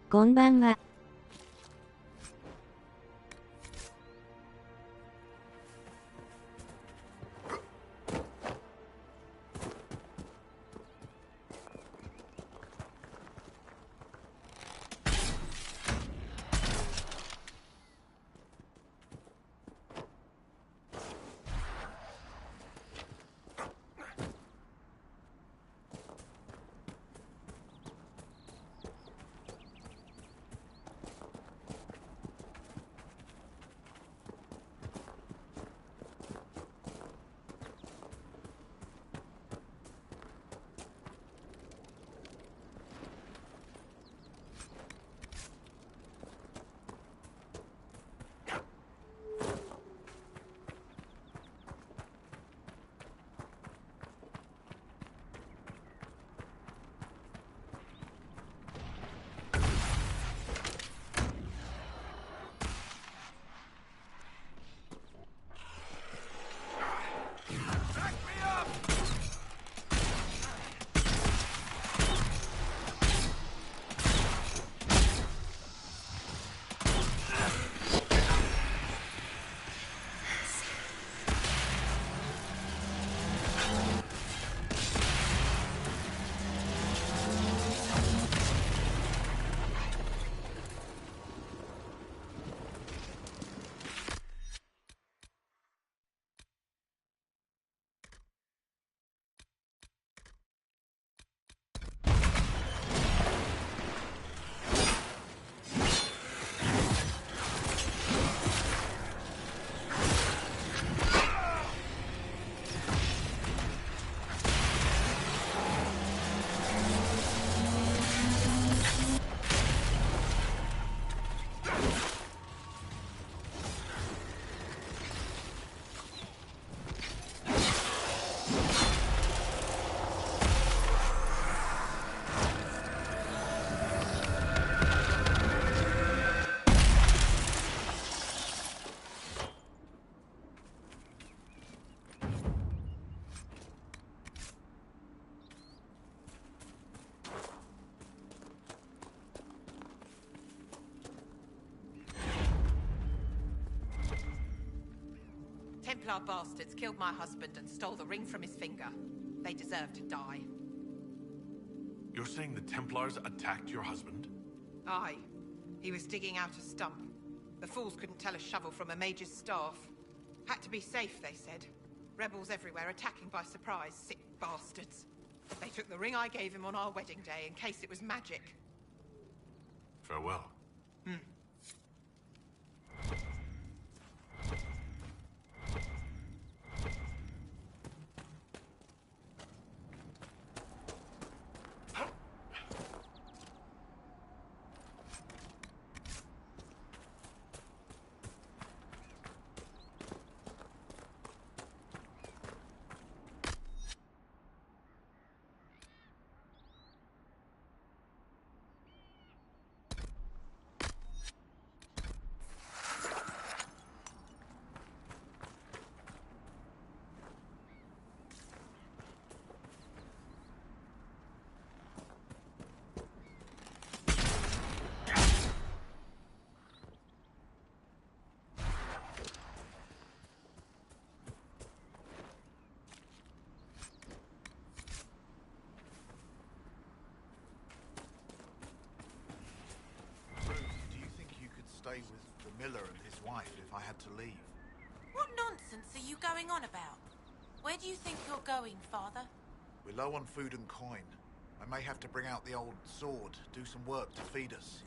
Konbanwa. 'Templar bastards killed my husband and stole the ring from his finger. They deserve to die. You're saying the Templars attacked your husband? Aye. He was digging out a stump. The fools couldn't tell a shovel from a mage's staff. Had to be safe, they said. Rebels everywhere attacking by surprise, sick bastards. They took the ring I gave him on our wedding day in case it was magic. Farewell. stay with the miller and his wife if I had to leave. What nonsense are you going on about? Where do you think you're going, Father? We're low on food and coin. I may have to bring out the old sword, do some work to feed us.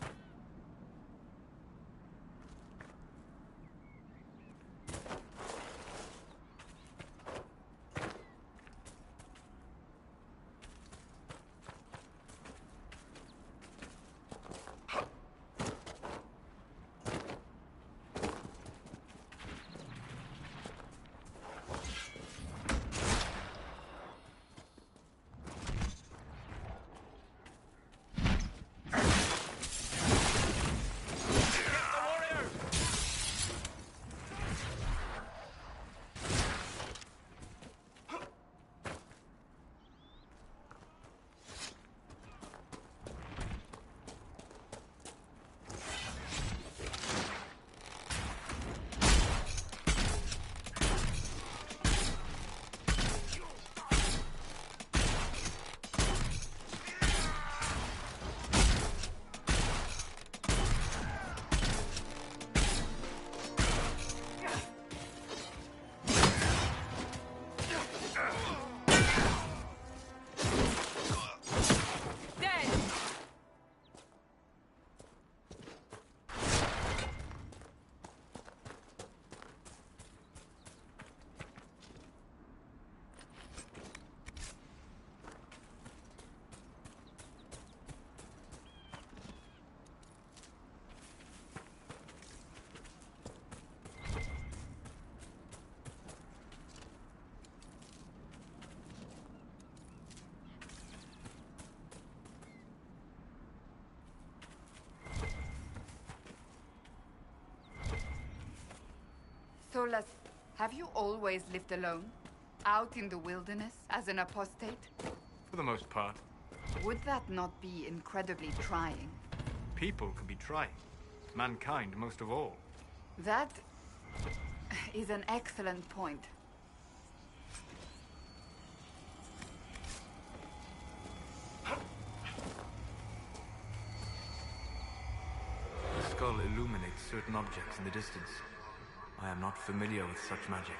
Solas, have you always lived alone? Out in the wilderness as an apostate? For the most part. Would that not be incredibly trying? People can be trying. Mankind most of all. That is an excellent point. The skull illuminates certain objects in the distance. I am not familiar with such magic.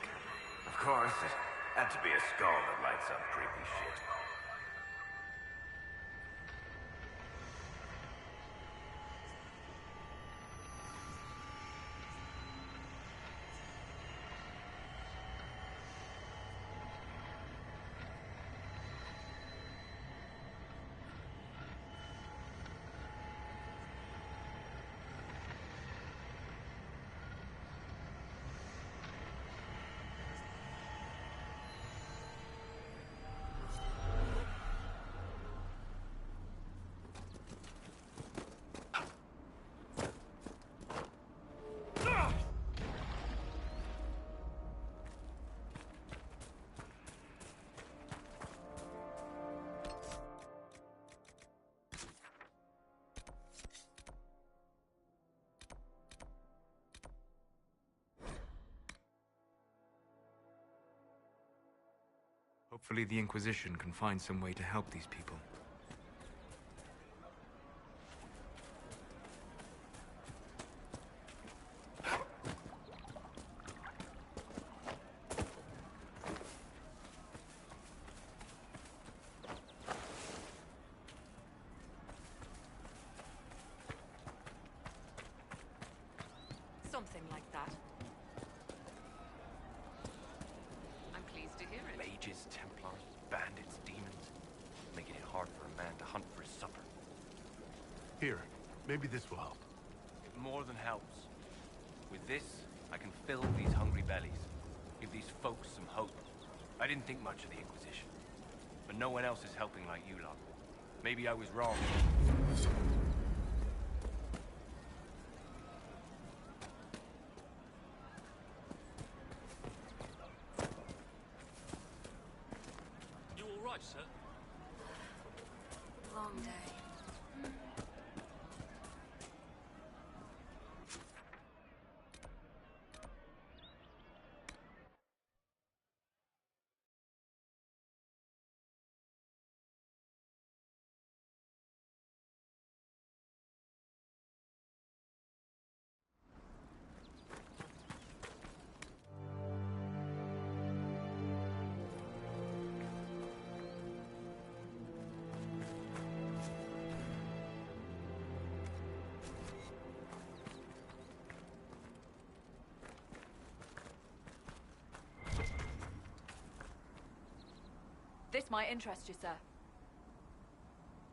Of course, it had to be a skull that lights up creepy shit. Hopefully the Inquisition can find some way to help these people. Something like that. I'm pleased to hear it. Mages, Templars, bandits, demons. Making it hard for a man to hunt for his supper. Here, maybe this will help. It more than helps. With this, I can fill these hungry bellies. Give these folks some hope. I didn't think much of the Inquisition. But no one else is helping like you lot. Maybe I was wrong. You all right, sir? Long day. might interest you, sir.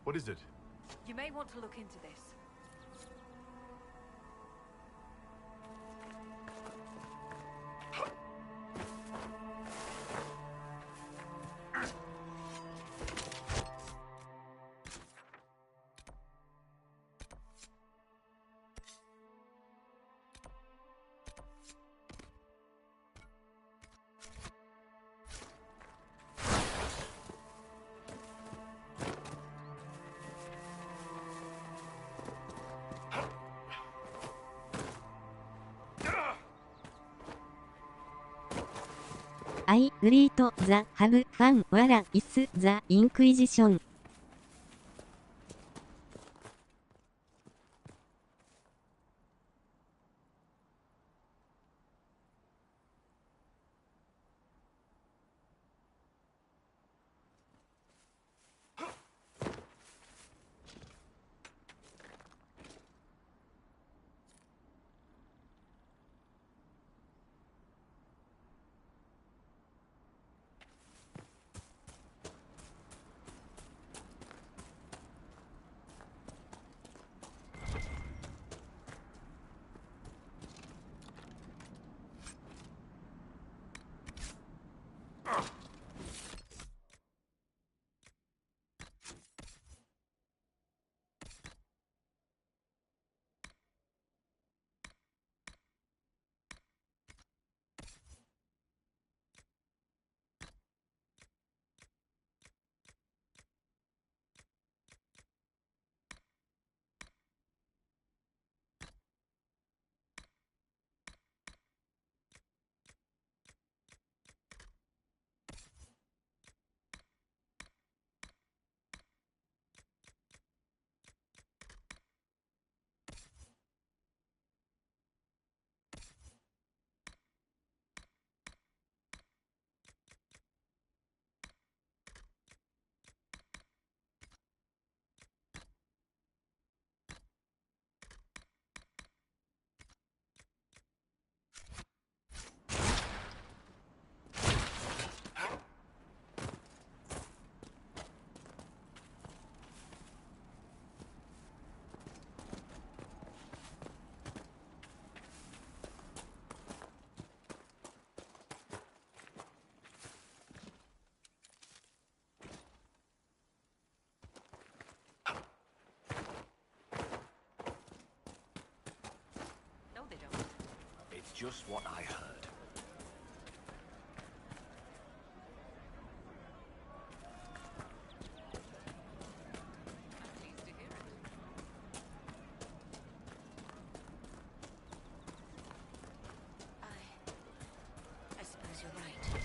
What is it? You may want to look into this. I greet the have fun wara is the Inquisition. It's just what I heard. I suppose you're right.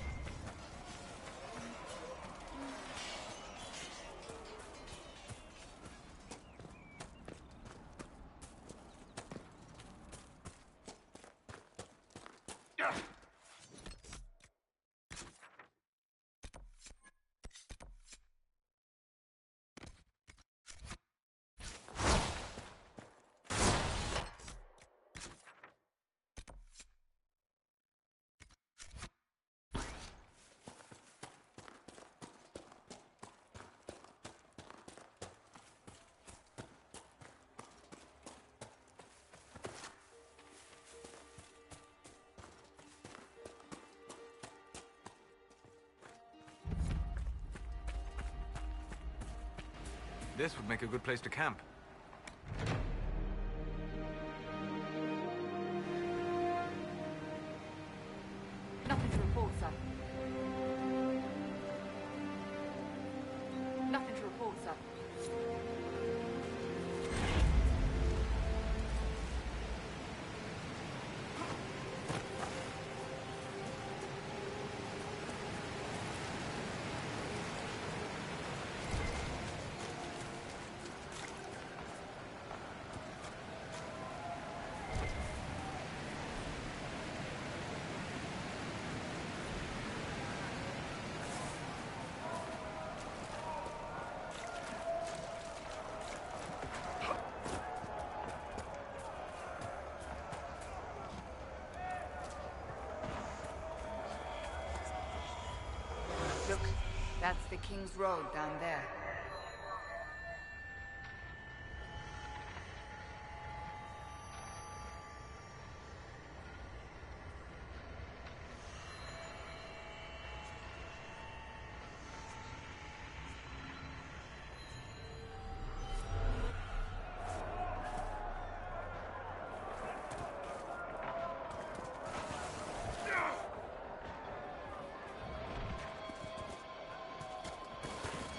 This would make a good place to camp. Nothing to report, sir. Nothing to report, sir. That's the King's Road down there.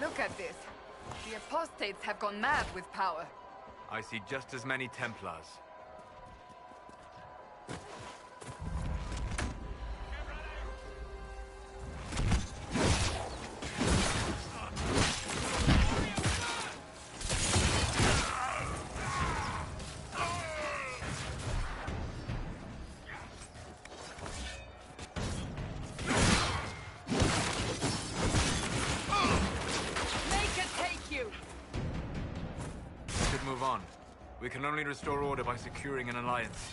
Look at this. The apostates have gone mad with power. I see just as many Templars. Move on. We can only restore order by securing an alliance.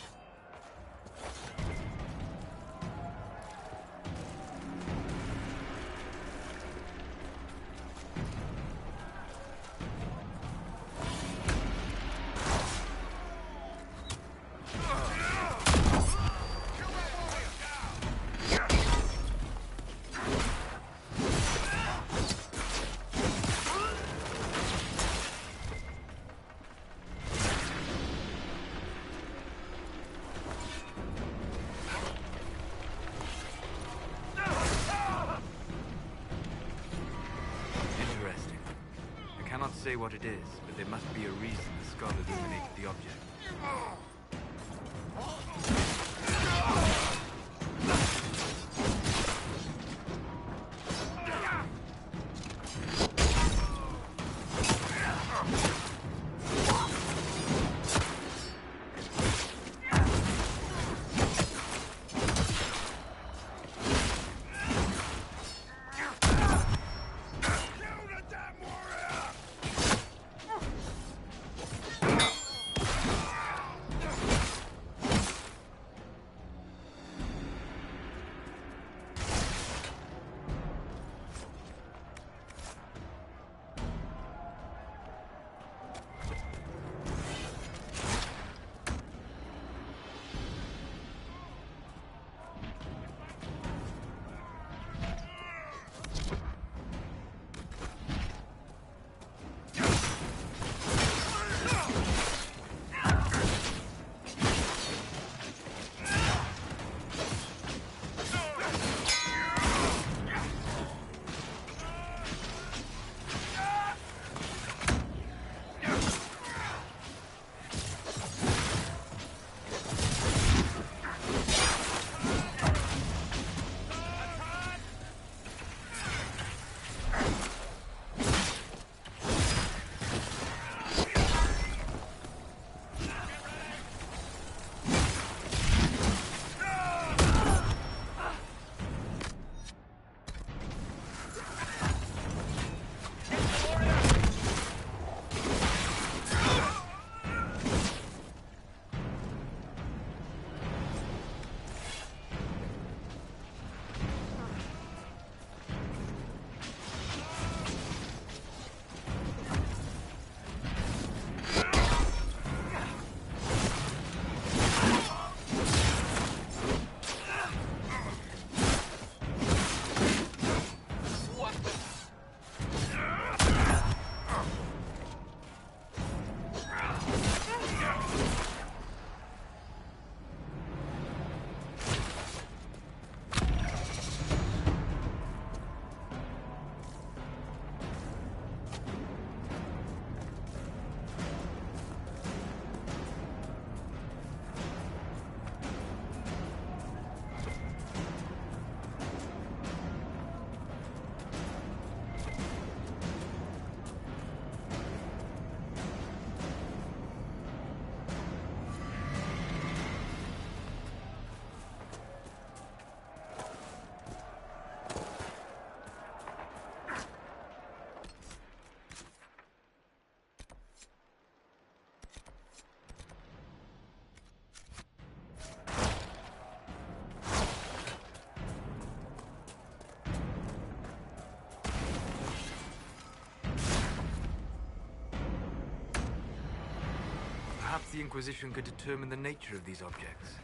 Say what it is, but there must be a reason the skull illuminated the object. Perhaps the Inquisition could determine the nature of these objects.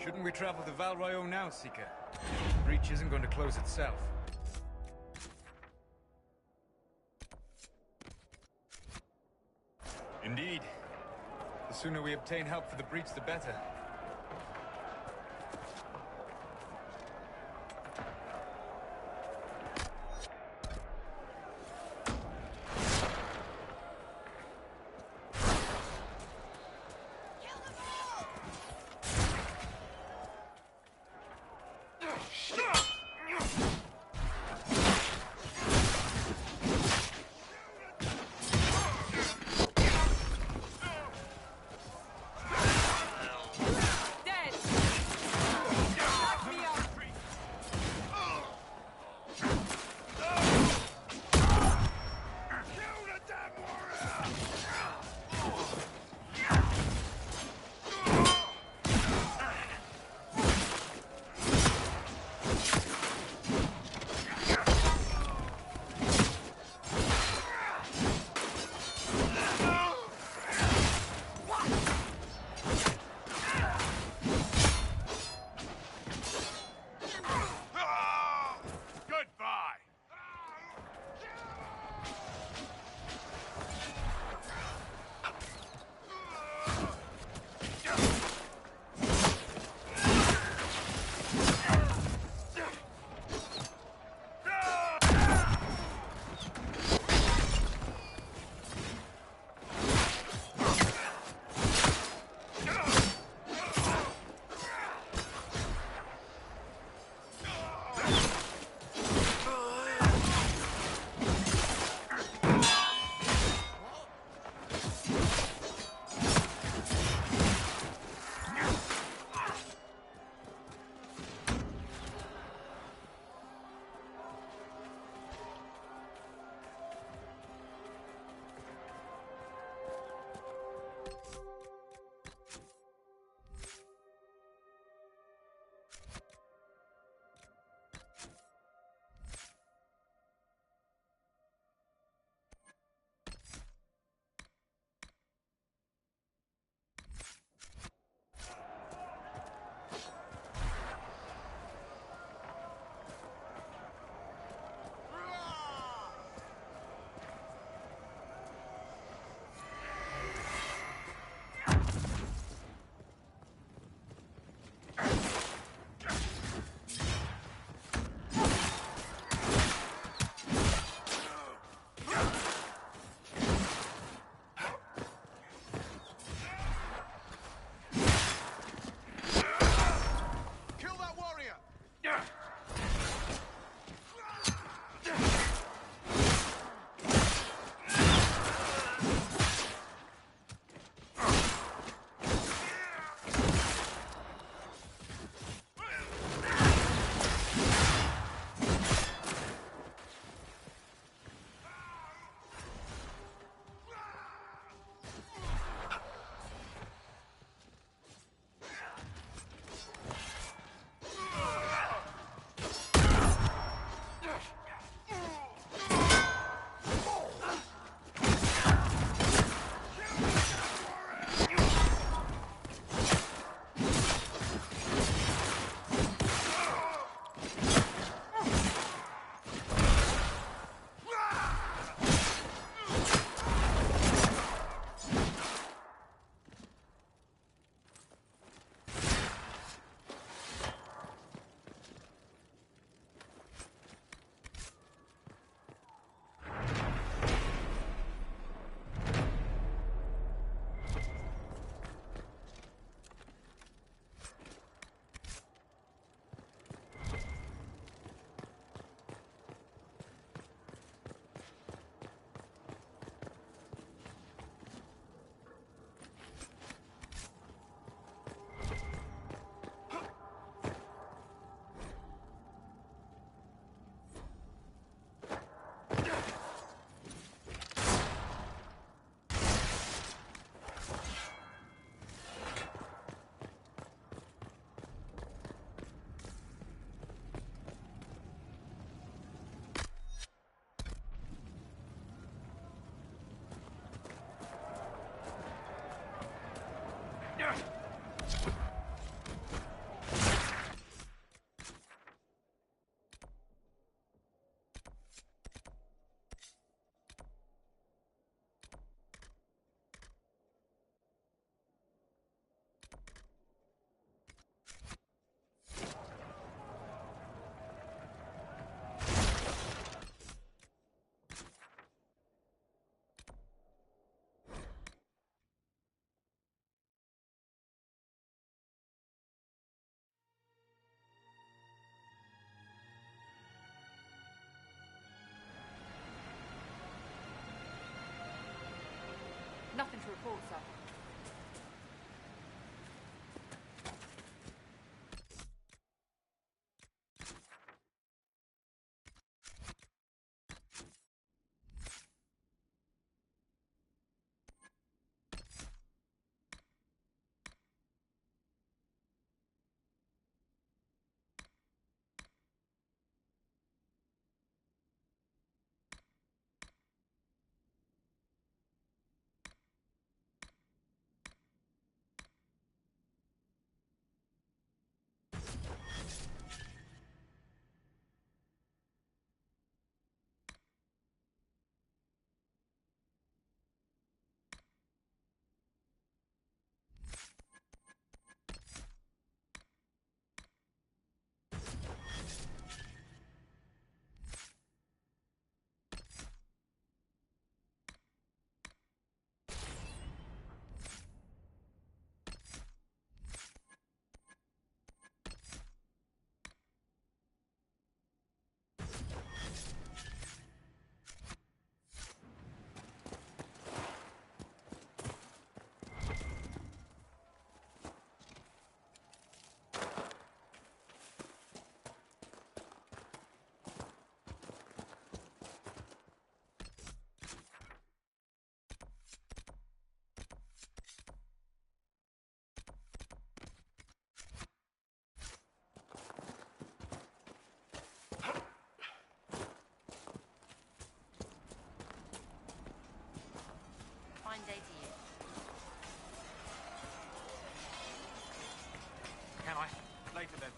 Shouldn't we travel to Val Royeaux now, Seeker? The breach isn't going to close itself. Indeed. The sooner we obtain help for the breach, the better. report, sir. Fine day to you. Can I? Later then.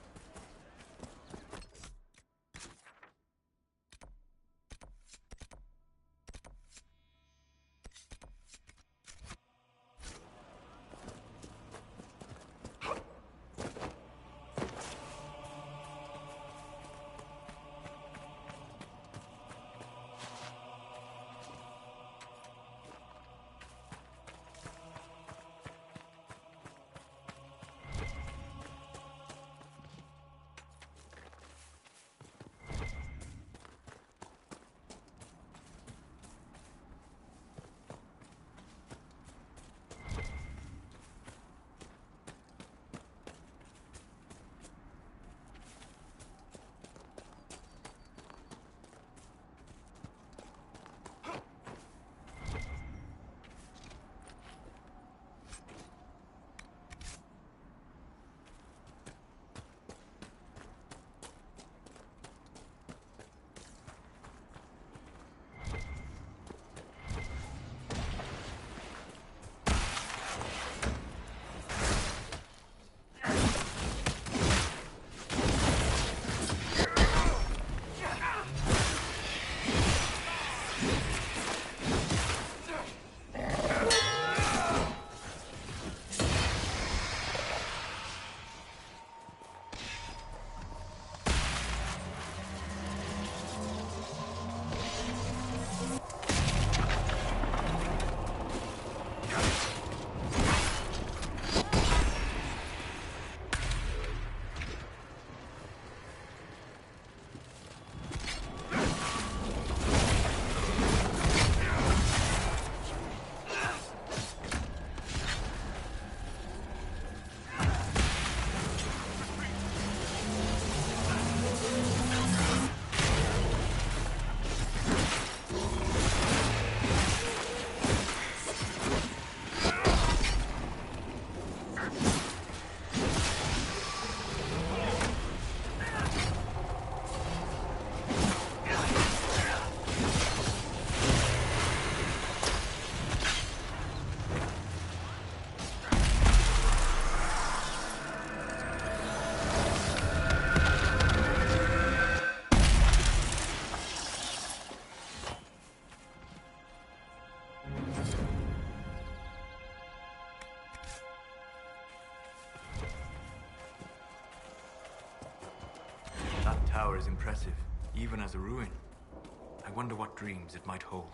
tower is impressive, even as a ruin. I wonder what dreams it might hold.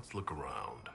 Let's look around.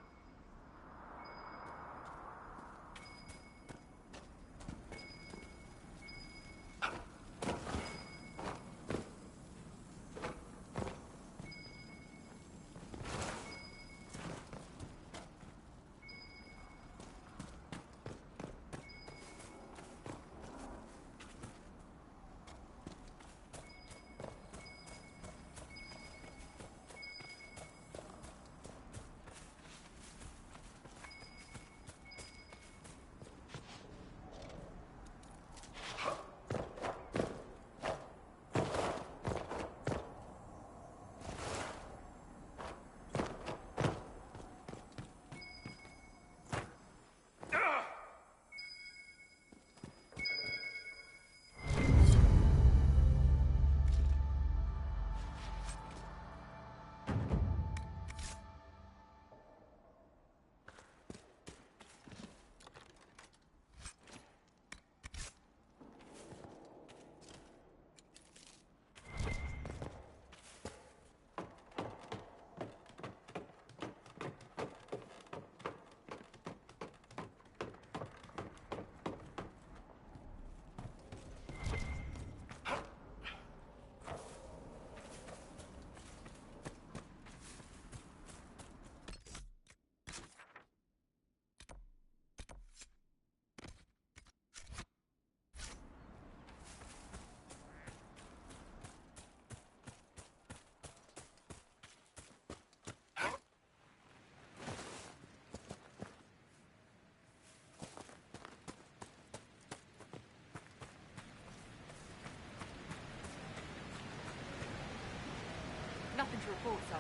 Nothing to report, sir.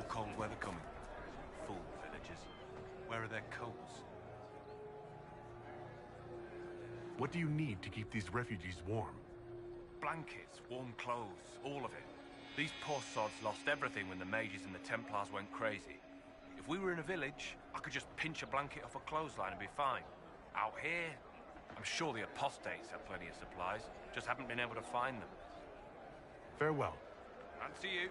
cold weather coming. Fool villagers. Where are their coats? What do you need to keep these refugees warm? Blankets, warm clothes, all of it. These poor sods lost everything when the mages and the Templars went crazy. If we were in a village, I could just pinch a blanket off a clothesline and be fine. Out here, I'm sure the apostates have plenty of supplies, just haven't been able to find them. Farewell. And to you.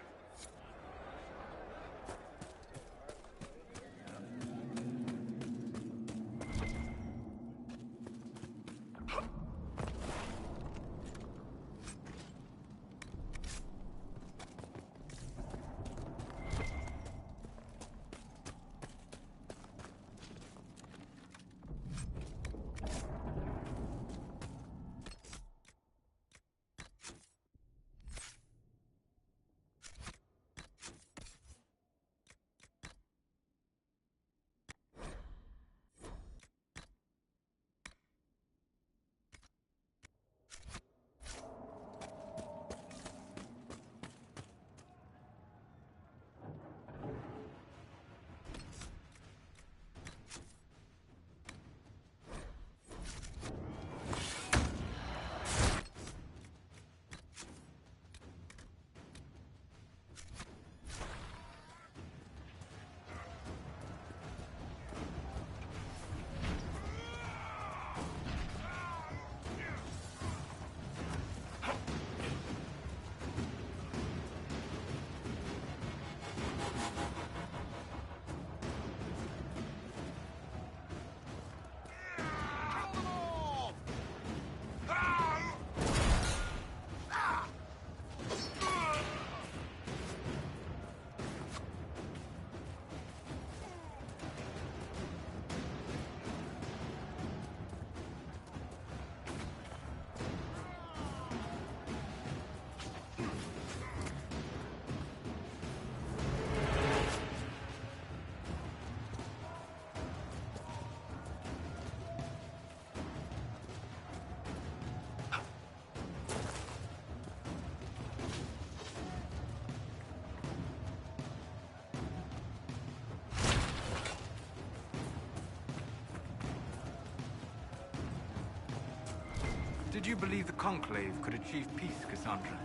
Did you believe the Conclave could achieve peace, Cassandra?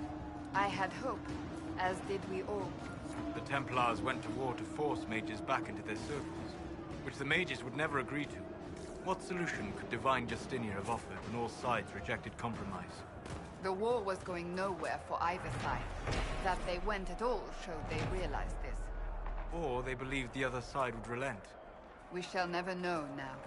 I had hope, as did we all. The Templars went to war to force mages back into their circles, which the mages would never agree to. What solution could Divine Justinia have offered when all sides rejected compromise? The war was going nowhere for either side. That they went at all showed they realized this. Or they believed the other side would relent. We shall never know now.